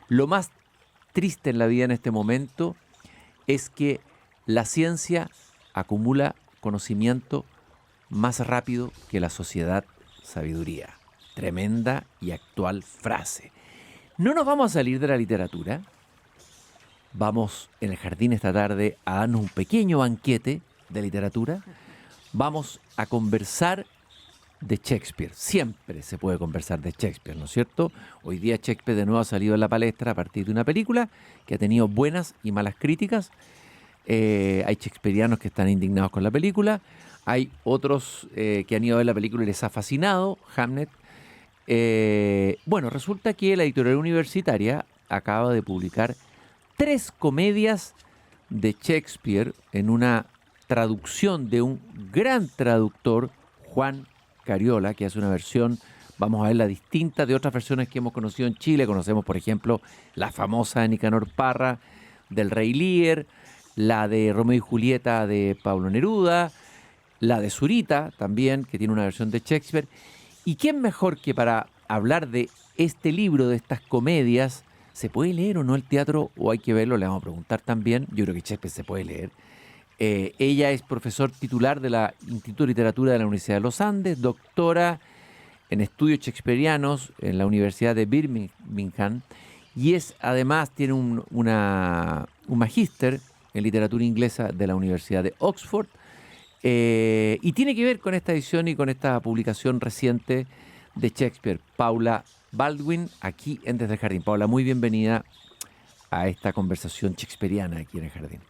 lo más triste en la vida en este momento es que la ciencia acumula conocimiento más rápido que la sociedad sabiduría. Tremenda y actual frase. No nos vamos a salir de la literatura. vamos en el jardín esta tarde a darnos un pequeño banquete de literatura. Vamos a conversar de Shakespeare. Siempre se puede conversar de Shakespeare, ¿no es cierto? Hoy día Shakespeare de nuevo ha salido en la palestra a partir de una película que ha tenido buenas y malas críticas. Hay shakespearianos que están indignados con la película. Hay otros que han ido a ver la película y les ha fascinado, Hamlet. Bueno, resulta que la editorial universitaria acaba de publicar 3 comedias de Shakespeare en una traducción de un gran traductor, Juan Cariola, que hace una versión, vamos a verla distinta de otras versiones que hemos conocido en Chile. Conocemos, por ejemplo, la famosa de Nicanor Parra, del Rey Lear, la de Romeo y Julieta de Pablo Neruda, la de Zurita también, que tiene una versión de Shakespeare. ¿Y quién mejor que para hablar de este libro, de estas comedias? ¿Se puede leer o no el teatro o hay que verlo? Le vamos a preguntar también. Yo creo que Shakespeare se puede leer. Ella es profesor titular del Instituto de Literatura de la Universidad de los Andes, doctora en estudios shakespearianos en la Universidad de Birmingham y además tiene un magíster en literatura inglesa de la Universidad de Oxford y tiene que ver con esta edición y con esta publicación reciente de Shakespeare. Paula Baldwin, aquí en Desde el Jardín. Paula, muy bienvenida a esta conversación shakespeariana aquí en el Jardín.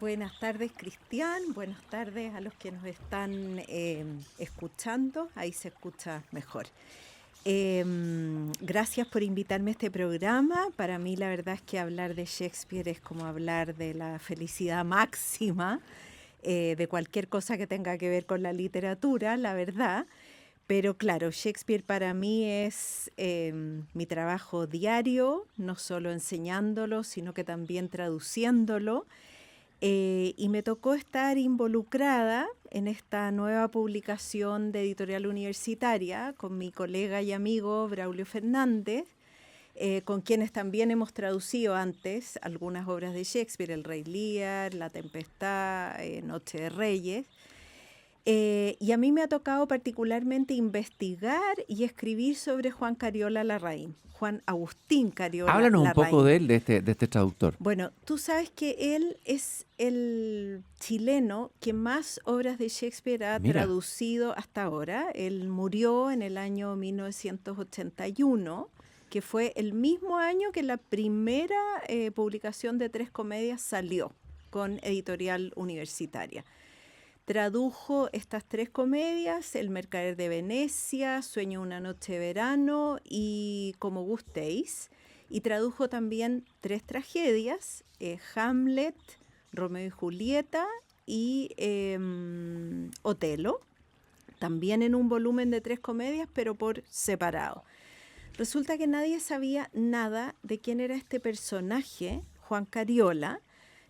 Buenas tardes, Cristian. Buenas tardes a los que nos están escuchando. Ahí se escucha mejor. Gracias por invitarme a este programa. Para mí la verdad es que hablar de Shakespeare es como hablar de la felicidad máxima de cualquier cosa que tenga que ver con la literatura, la verdad. Pero claro, Shakespeare para mí es mi trabajo diario, no solo enseñándolo, sino que también traduciéndolo. Y me tocó estar involucrada en esta nueva publicación de Editorial Universitaria con mi colega y amigo Braulio Fernández, con quienes también hemos traducido antes algunas obras de Shakespeare, El Rey Lear, La Tempestad, Noche de Reyes. Y a mí me ha tocado particularmente investigar y escribir sobre Juan Cariola Larraín, Juan Agustín Cariola Larraín. Háblanos un poco de él, de este traductor. Bueno, tú sabes que él es el chileno que más obras de Shakespeare ha traducido hasta ahora. Él murió en el año 1981, que fue el mismo año que la primera publicación de 3 comedias salió con Editorial Universitaria. Tradujo estas 3 comedias, El Mercader de Venecia, Sueño una noche de verano y Como gustéis. Y tradujo también 3 tragedias, Hamlet, Romeo y Julieta y Otelo, también en un volumen de 3 comedias, pero por separado. Resulta que nadie sabía nada de quién era este personaje, Juan Cariola.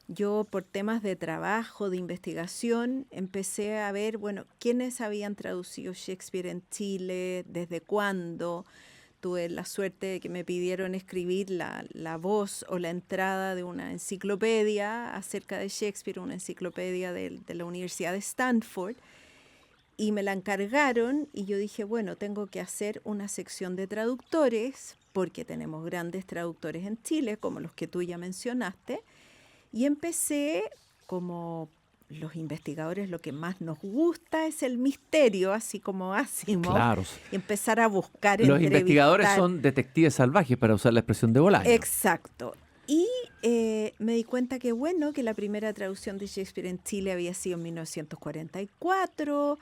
Yo, por temas de trabajo, de investigación, empecé a ver, bueno, quiénes habían traducido Shakespeare en Chile, desde cuándo. Tuve la suerte de que me pidieron escribir la voz o la entrada de una enciclopedia acerca de Shakespeare, una enciclopedia de la Universidad de Stanford, y me la encargaron y yo dije, bueno, tengo que hacer una sección de traductores, porque tenemos grandes traductores en Chile, como los que tú ya mencionaste, y empecé, como los investigadores lo que más nos gusta es el misterio, así como Asimov. Claro. Y empezar a buscar, los investigadores son detectives salvajes, para usar la expresión de Bolaño. Exacto. Y me di cuenta que, bueno, que la primera traducción de Shakespeare en Chile había sido en 1944,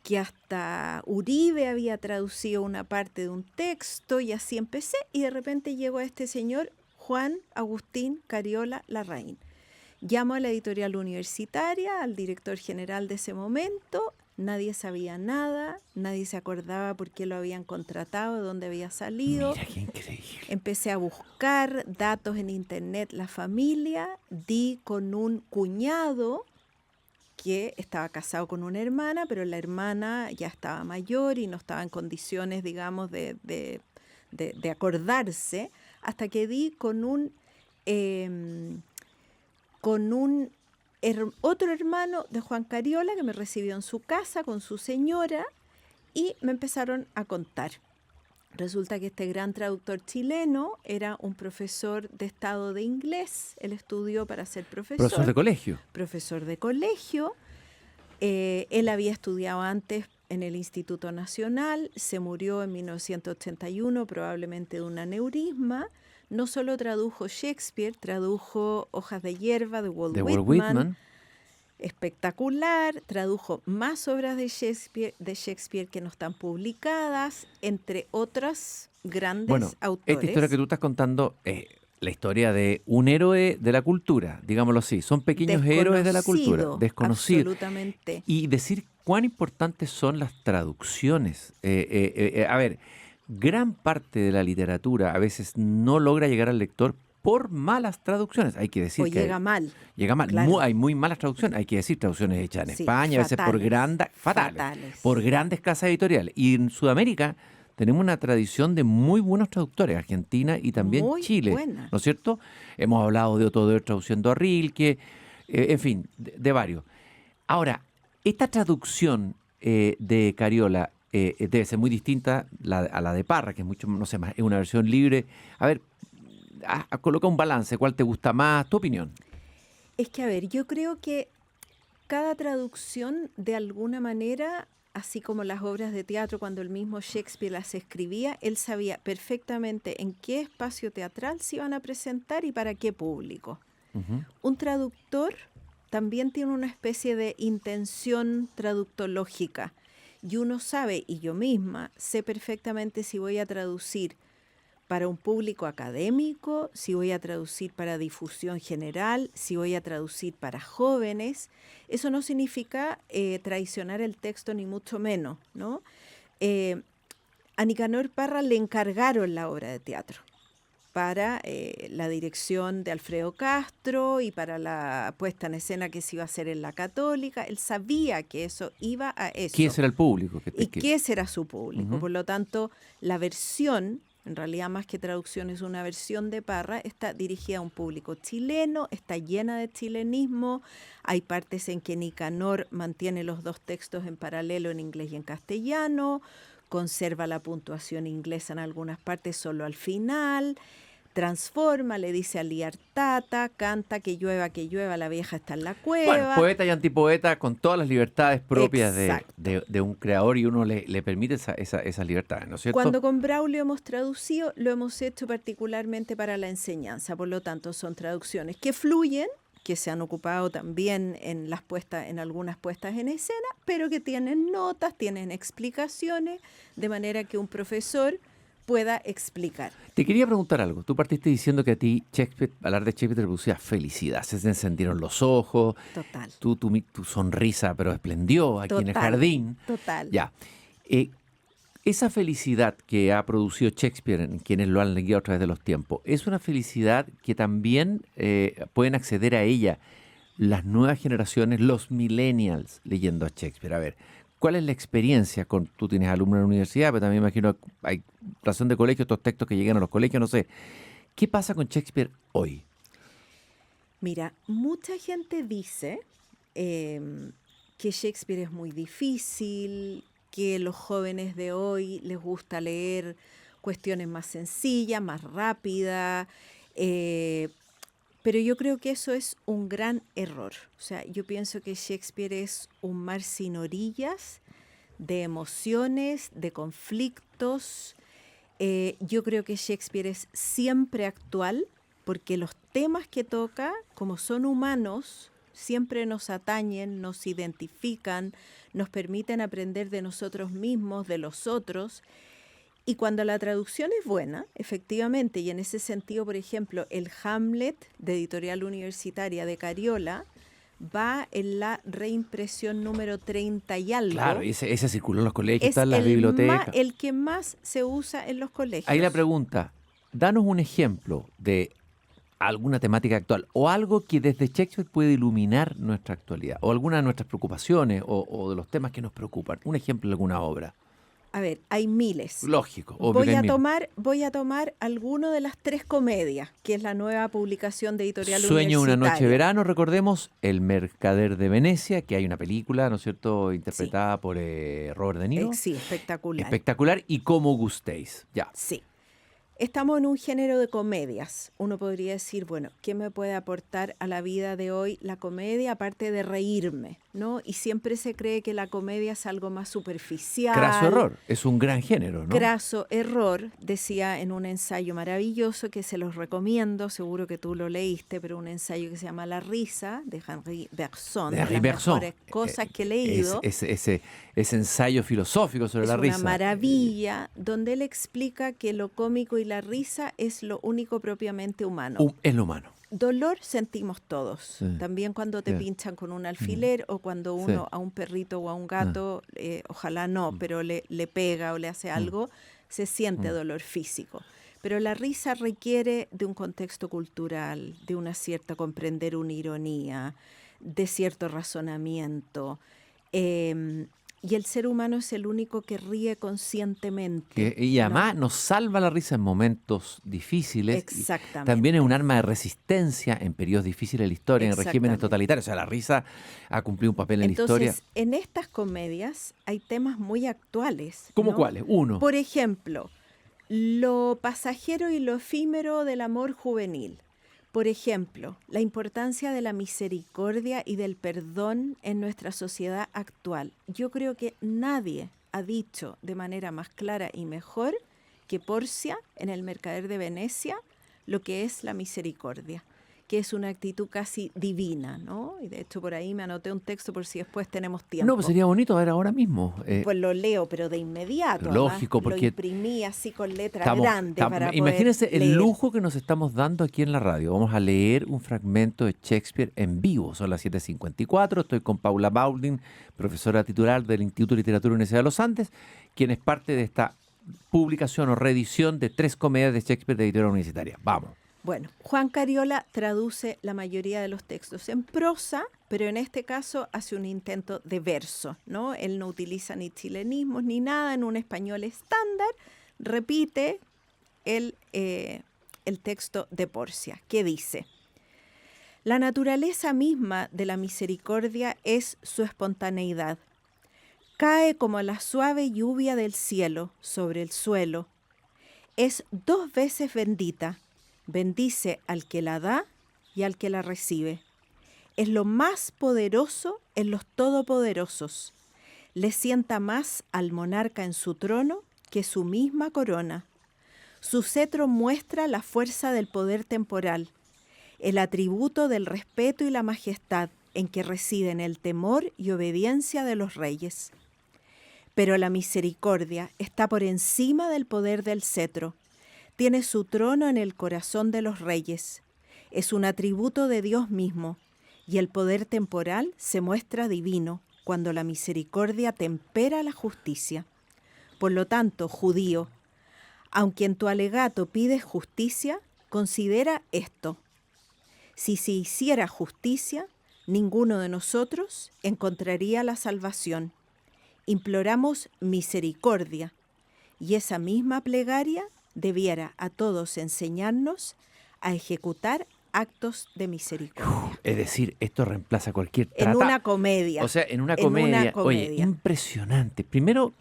que hasta Uribe había traducido una parte de un texto, y así empecé, y de repente llegó a este señor, Juan Agustín Cariola Larraín. Llamo a la editorial universitaria, al director general de ese momento, nadie sabía nada, nadie se acordaba por qué lo habían contratado, de dónde había salido. Mira, qué increíble. Empecé a buscar datos en internet, la familia, di con un cuñado que estaba casado con una hermana, pero la hermana ya estaba mayor y no estaba en condiciones, digamos, de acordarse, hasta que di con un otro hermano de Juan Cariola que me recibió en su casa con su señora y me empezaron a contar. Resulta que este gran traductor chileno era un profesor de estado de inglés. Él estudió para ser Profesor de colegio. Profesor de colegio. Él había estudiado antes en el Instituto Nacional, se murió en 1981, probablemente de un aneurisma. No solo tradujo Shakespeare, tradujo Hojas de hierba de Walt Whitman. Espectacular, tradujo más obras de Shakespeare que no están publicadas, entre otras grandes autores. Esta historia que tú estás contando es la historia de un héroe de la cultura, digámoslo así. Son pequeños héroes de la cultura, desconocidos. Absolutamente. Y decir cuán importantes son las traducciones. A ver, gran parte de la literatura a veces no logra llegar al lector por malas traducciones. Hay que decir que llega mal. Llega mal. Claro. Hay muy malas traducciones. Hay que decir traducciones hechas en Sí, España, a veces por fatales, por grandes casas editoriales. Y en Sudamérica tenemos una tradición de muy buenos traductores, Argentina y también Muy Chile, buena. ¿no es cierto? Hemos hablado de Otto Doer traduciendo a Rilke, en fin, de varios. Ahora, esta traducción de Cariola debe ser muy distinta a la de Parra, que es mucho, no sé, más, es una versión libre. A ver, coloca un balance, ¿cuál te gusta más? ¿Tu opinión? Es que, a ver, yo creo que cada traducción, de alguna manera, así como las obras de teatro, cuando el mismo Shakespeare las escribía, él sabía perfectamente en qué espacio teatral se iban a presentar y para qué público. Uh-huh. Un traductor también tiene una especie de intención traductológica. Y uno sabe, y yo misma, sé perfectamente si voy a traducir para un público académico, si voy a traducir para difusión general, si voy a traducir para jóvenes. Eso no significa traicionar el texto, ni mucho menos, ¿no? A Nicanor Parra le encargaron la obra de teatro para la dirección de Alfredo Castro y para la puesta en escena que se iba a hacer en la Católica. Él sabía que eso iba a eso. ¿Quién será el público? ¿Y qué será su público? Uh-huh. Por lo tanto, la versión, en realidad más que traducción es una versión de Parra, está dirigida a un público chileno, está llena de chilenismo. Hay partes en que Nicanor mantiene los dos textos en paralelo en inglés y en castellano, conserva la puntuación inglesa en algunas partes solo al final, transforma, le dice a Liartata, canta que llueva, la vieja está en la cueva. Bueno, poeta y antipoeta con todas las libertades propias de un creador, y uno le permite esas libertades, ¿no es cierto? Cuando con Braulio hemos traducido, lo hemos hecho particularmente para la enseñanza, por lo tanto son traducciones que fluyen, que se han ocupado también en algunas puestas en escena, pero que tienen notas, tienen explicaciones, de manera que un profesor pueda explicar. Te quería preguntar algo. Tú partiste diciendo que a ti Shakespeare, hablar de Shakespeare te producía felicidad. Se te encendieron los ojos. Total. Tu sonrisa, pero esplendió aquí en el jardín. Total. Ya. Esa felicidad que ha producido Shakespeare en quienes lo han leído a través de los tiempos, es una felicidad que también pueden acceder a ella las nuevas generaciones, los millennials, leyendo a Shakespeare. A ver, ¿cuál es la experiencia? Tú tienes alumnos en la universidad, pero también imagino hay razón de colegio, estos textos que llegan a los colegios, no sé. ¿Qué pasa con Shakespeare hoy? Mira, mucha gente dice que Shakespeare es muy difícil, que los jóvenes de hoy les gusta leer cuestiones más sencillas, más rápidas, pero yo creo que eso es un gran error. O sea, yo pienso que Shakespeare es un mar sin orillas de emociones, de conflictos. Yo creo que Shakespeare es siempre actual, porque los temas que toca, como son humanos, siempre nos atañen, nos identifican, nos permiten aprender de nosotros mismos, de los otros. Y cuando la traducción es buena, efectivamente, y en ese sentido, por ejemplo, el Hamlet de Editorial Universitaria de Cariola va en la reimpresión número 30 y algo. Claro, ese circuló en los colegios, Es está en las bibliotecas. el que más se usa en los colegios. Ahí la pregunta, danos un ejemplo de alguna temática actual o algo que desde Shakespeare puede iluminar nuestra actualidad o alguna de nuestras preocupaciones o de los temas que nos preocupan. Un ejemplo de alguna obra. A ver, hay miles. Lógico, obvio que hay miles. Voy a tomar alguno de las 3 comedias, que es la nueva publicación de Editorial Sueño una Universitaria. noche de verano, recordemos, El mercader de Venecia, que hay una película, ¿no es cierto?, interpretada por Robert De Niro. Sí, espectacular. Espectacular, y Como gustéis, ya. Sí. Estamos en un género de comedias. Uno podría decir, bueno, ¿qué me puede aportar a la vida de hoy la comedia aparte de reírme, ¿no? Y siempre se cree que la comedia es algo más superficial. Craso error, es un gran género, ¿no? Craso error, decía en un ensayo maravilloso que se los recomiendo, seguro que tú lo leíste, pero un ensayo que se llama La risa, de Henri Bergson, De de Henri las Bergson. mejores cosas que he leído. Ese ensayo filosófico sobre Es la risa. una maravilla, donde él explica que lo cómico y la risa es lo único propiamente humano. Es lo humano. Dolor sentimos todos. Sí. También cuando te Sí. pinchan con un alfiler o cuando uno Sí. a un perrito o a un gato, ojalá no, pero le pega o le hace algo, se siente dolor físico. Pero la risa requiere de un contexto cultural, de una cierta comprender una ironía, de cierto razonamiento. Y el ser humano es el único que ríe conscientemente. Y además ¿no? nos salva la risa en momentos difíciles. Exactamente. También es un arma de resistencia en periodos difíciles de la historia, en regímenes Exactamente. totalitarios. O sea, la risa ha cumplido un papel en la historia. Entonces, en estas comedias hay temas muy actuales. ¿Cómo ¿no? cuáles? Uno. Por ejemplo, lo pasajero y lo efímero del amor juvenil. Por ejemplo, la importancia de la misericordia y del perdón en nuestra sociedad actual. Yo creo que nadie ha dicho de manera más clara y mejor que Porcia en El mercader de Venecia lo que es la misericordia, que es una actitud casi divina, ¿no? Y de hecho por ahí me anoté un texto por si después tenemos tiempo. No, pues sería bonito ver ahora mismo. Pues lo leo, pero de inmediato. Lógico, además, porque lo imprimí así con letra grande para poder imagínense el leer. lujo que nos estamos dando aquí en la radio. Vamos a leer un fragmento de Shakespeare en vivo. Son las 7:54. Estoy con Paula Baulding, profesora titular del Instituto de Literatura de la Universidad de los Andes, quien es parte de esta publicación o reedición de 3 comedias de Shakespeare de Editorial Universitaria. Vamos. Bueno, Juan Cariola traduce la mayoría de los textos en prosa, pero en este caso hace un intento de verso, ¿no? Él no utiliza ni chilenismos ni nada, en un español estándar, repite el texto de Porcia, que dice: la naturaleza misma de la misericordia es su espontaneidad. Cae como la suave lluvia del cielo sobre el suelo. Es 2 veces bendita. Bendice al que la da y al que la recibe. Es lo más poderoso en los todopoderosos. Le sienta más al monarca en su trono que su misma corona. Su cetro muestra la fuerza del poder temporal, el atributo del respeto y la majestad en que residen el temor y obediencia de los reyes. Pero la misericordia está por encima del poder del cetro. Tiene su trono en el corazón de los reyes. Es un atributo de Dios mismo, y el poder temporal se muestra divino cuando la misericordia tempera la justicia. Por lo tanto, judío, aunque en tu alegato pides justicia, considera esto. Si se hiciera justicia, ninguno de nosotros encontraría la salvación. Imploramos misericordia, y esa misma plegaria debiera a todos enseñarnos a ejecutar actos de misericordia. Es decir, esto reemplaza cualquier trata. En una comedia. O sea, en una comedia. Oye, impresionante. Primero,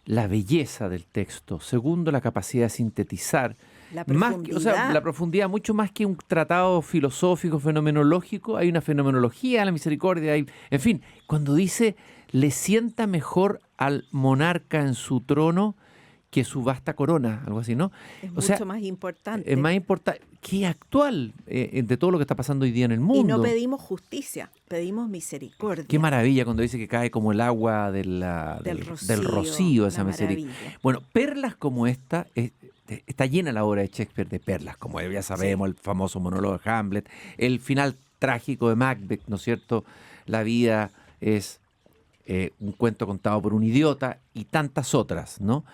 la belleza del texto. Segundo, la capacidad de sintetizar. La Más que, o sea, la profundidad, mucho más que un tratado filosófico, fenomenológico. Hay una fenomenología de la misericordia. En fin, cuando dice, le sienta mejor al monarca en su trono que su vasta corona, algo así, ¿no? Es mucho más importante. Es más importante, que actual de todo lo que está pasando hoy día en el mundo. Y no pedimos justicia, pedimos misericordia. Qué maravilla cuando dice que cae como el agua del rocío, esa misericordia. Bueno, perlas como esta, está llena la obra de Shakespeare de perlas, como ya sabemos, el famoso monólogo de Hamlet, el final trágico de Macbeth, ¿no es cierto? La vida es un cuento contado por un idiota y tantas otras, ¿no?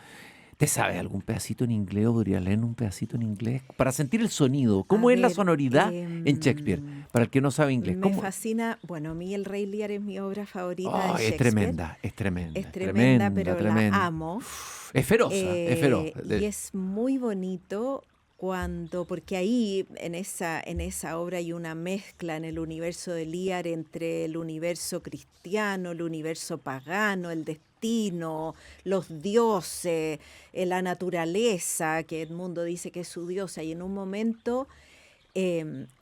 ¿Te sabes algún pedacito en inglés o podrías leer un pedacito en inglés? Para sentir el sonido. ¿Cómo A es la ver, sonoridad en Shakespeare? Para el que no sabe inglés. Me fascina, bueno, a mí El Rey Lear es mi obra favorita de Oh, Shakespeare. es tremenda, es tremenda. Es tremenda, pero tremenda. la amo. Es feroz, es feroz. Y es muy bonito porque ahí en esa obra hay una mezcla en el universo de Lear entre el universo cristiano, el universo pagano, el destino, los dioses, la naturaleza, que Edmundo dice que es su diosa, y en un momento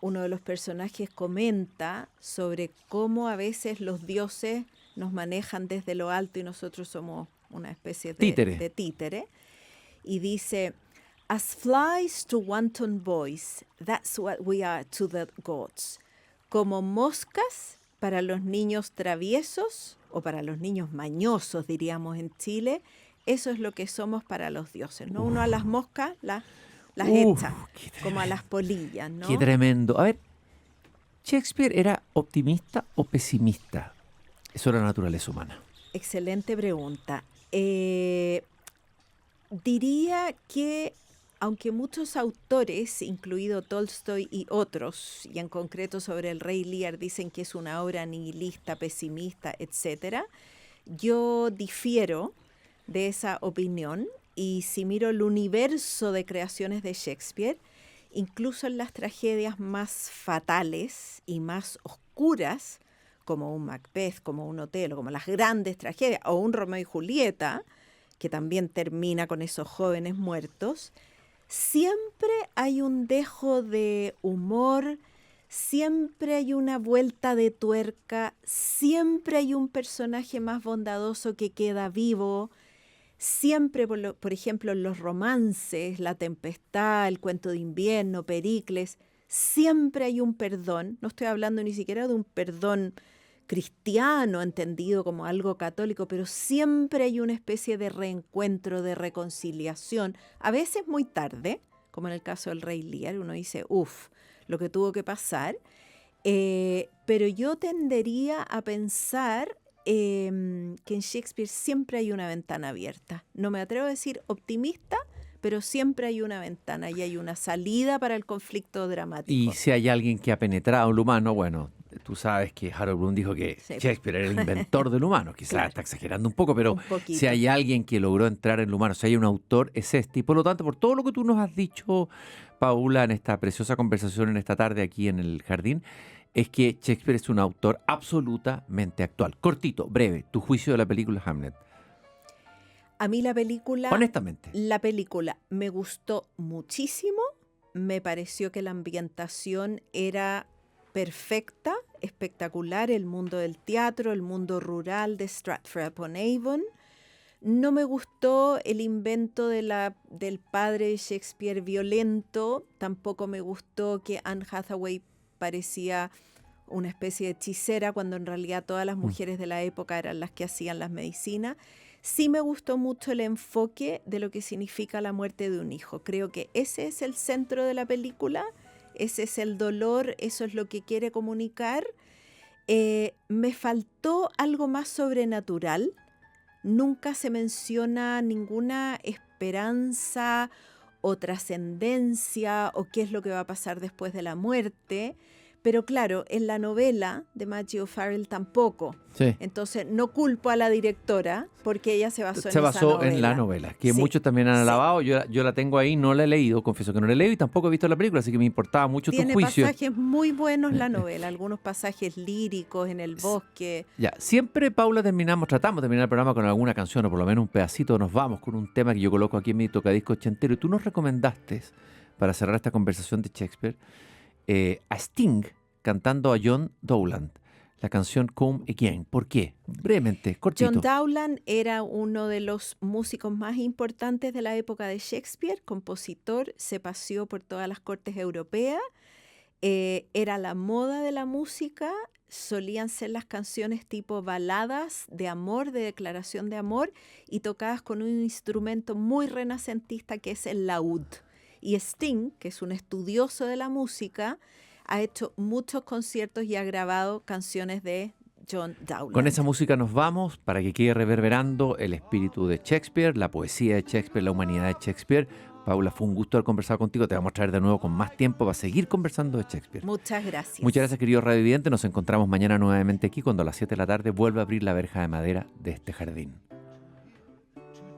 uno de los personajes comenta sobre cómo a veces los dioses nos manejan desde lo alto y nosotros somos una especie de títere, y dice: "As flies to wanton boys, that's what we are to the gods." Como moscas para los niños traviesos, o para los niños mañosos, diríamos en Chile, eso es lo que somos para los dioses, ¿no? Uno a las moscas las echa, como a las polillas, ¿no? Qué tremendo. A ver, ¿Shakespeare era optimista o pesimista sobre la naturaleza humana? Excelente pregunta. Diría que, aunque muchos autores, incluido Tolstoy y otros, y en concreto sobre El Rey Lear, dicen que es una obra nihilista, pesimista, etc., yo difiero de esa opinión, y si miro el universo de creaciones de Shakespeare, incluso en las tragedias más fatales y más oscuras, como un Macbeth, como un Otelo, como las grandes tragedias, o un Romeo y Julieta, que también termina con esos jóvenes muertos, siempre hay un dejo de humor, siempre hay una vuelta de tuerca, siempre hay un personaje más bondadoso que queda vivo, siempre, por ejemplo, en los romances, La Tempestad, El Cuento de Invierno, Pericles, siempre hay un perdón. No estoy hablando ni siquiera de un perdón cristiano, entendido como algo católico, pero siempre hay una especie de reencuentro, de reconciliación, a veces muy tarde, como en el caso del Rey Lear, uno dice, lo que tuvo que pasar, pero yo tendería a pensar que en Shakespeare siempre hay una ventana abierta. No me atrevo a decir optimista, pero siempre hay una ventana y hay una salida para el conflicto dramático. Y si hay alguien que ha penetrado en lo humano, bueno, tú sabes que Harold Bloom dijo que Sí. Shakespeare era el inventor del humano. Quizás Claro. está exagerando un poco, pero Un poquito. si hay alguien que logró entrar en lo humano, si hay un autor, es este. Y por lo tanto, por todo lo que tú nos has dicho, Paula, en esta preciosa conversación en esta tarde aquí en el jardín, es que Shakespeare es un autor absolutamente actual. Cortito, breve, tu juicio de la película Hamlet. A mí la película Honestamente. me gustó muchísimo, me pareció que la ambientación era perfecta, espectacular, el mundo del teatro, el mundo rural de Stratford-upon-Avon. No me gustó el invento del padre de Shakespeare violento, tampoco me gustó que Anne Hathaway parecía una especie de hechicera cuando en realidad todas las mujeres de la época eran las que hacían las medicinas. Sí me gustó mucho el enfoque de lo que significa la muerte de un hijo. Creo que ese es el centro de la película, ese es el dolor, eso es lo que quiere comunicar. Me faltó algo más sobrenatural. Nunca se menciona ninguna esperanza o trascendencia o qué es lo que va a pasar después de la muerte. Pero claro, en la novela de Maggie O'Farrell tampoco. Sí. Entonces no culpo a la directora porque ella se basó En la novela, que Sí, muchos también han sí. alabado. Yo la tengo ahí, no la he leído, confieso que no la he leído y tampoco he visto la película, así que me importaba mucho Tiene tu juicio. pasajes muy buenos la novela, algunos pasajes líricos en el bosque. Ya, siempre, Paula, tratamos de terminar el programa con alguna canción o por lo menos un pedacito, nos vamos con un tema que yo coloco aquí en mi tocadisco ochentero y tú nos recomendaste, para cerrar esta conversación de Shakespeare, a Sting cantando a John Dowland, la canción Come Again. ¿Por qué? Brevemente, cortito. John Dowland era uno de los músicos más importantes de la época de Shakespeare, compositor, se paseó por todas las cortes europeas, era la moda de la música, solían ser las canciones tipo baladas de amor, de declaración de amor, y tocadas con un instrumento muy renacentista que es el laúd. Y Sting, que es un estudioso de la música, ha hecho muchos conciertos y ha grabado canciones de John Dowland. Con esa música nos vamos para que quede reverberando el espíritu de Shakespeare, la poesía de Shakespeare, la humanidad de Shakespeare. Paula, fue un gusto haber conversado contigo. Te vamos a traer de nuevo con más tiempo para seguir conversando de Shakespeare. Muchas gracias. Muchas gracias, querido radiovidente. Nos encontramos mañana nuevamente aquí cuando a las 7 de la tarde vuelva a abrir la verja de madera de este jardín.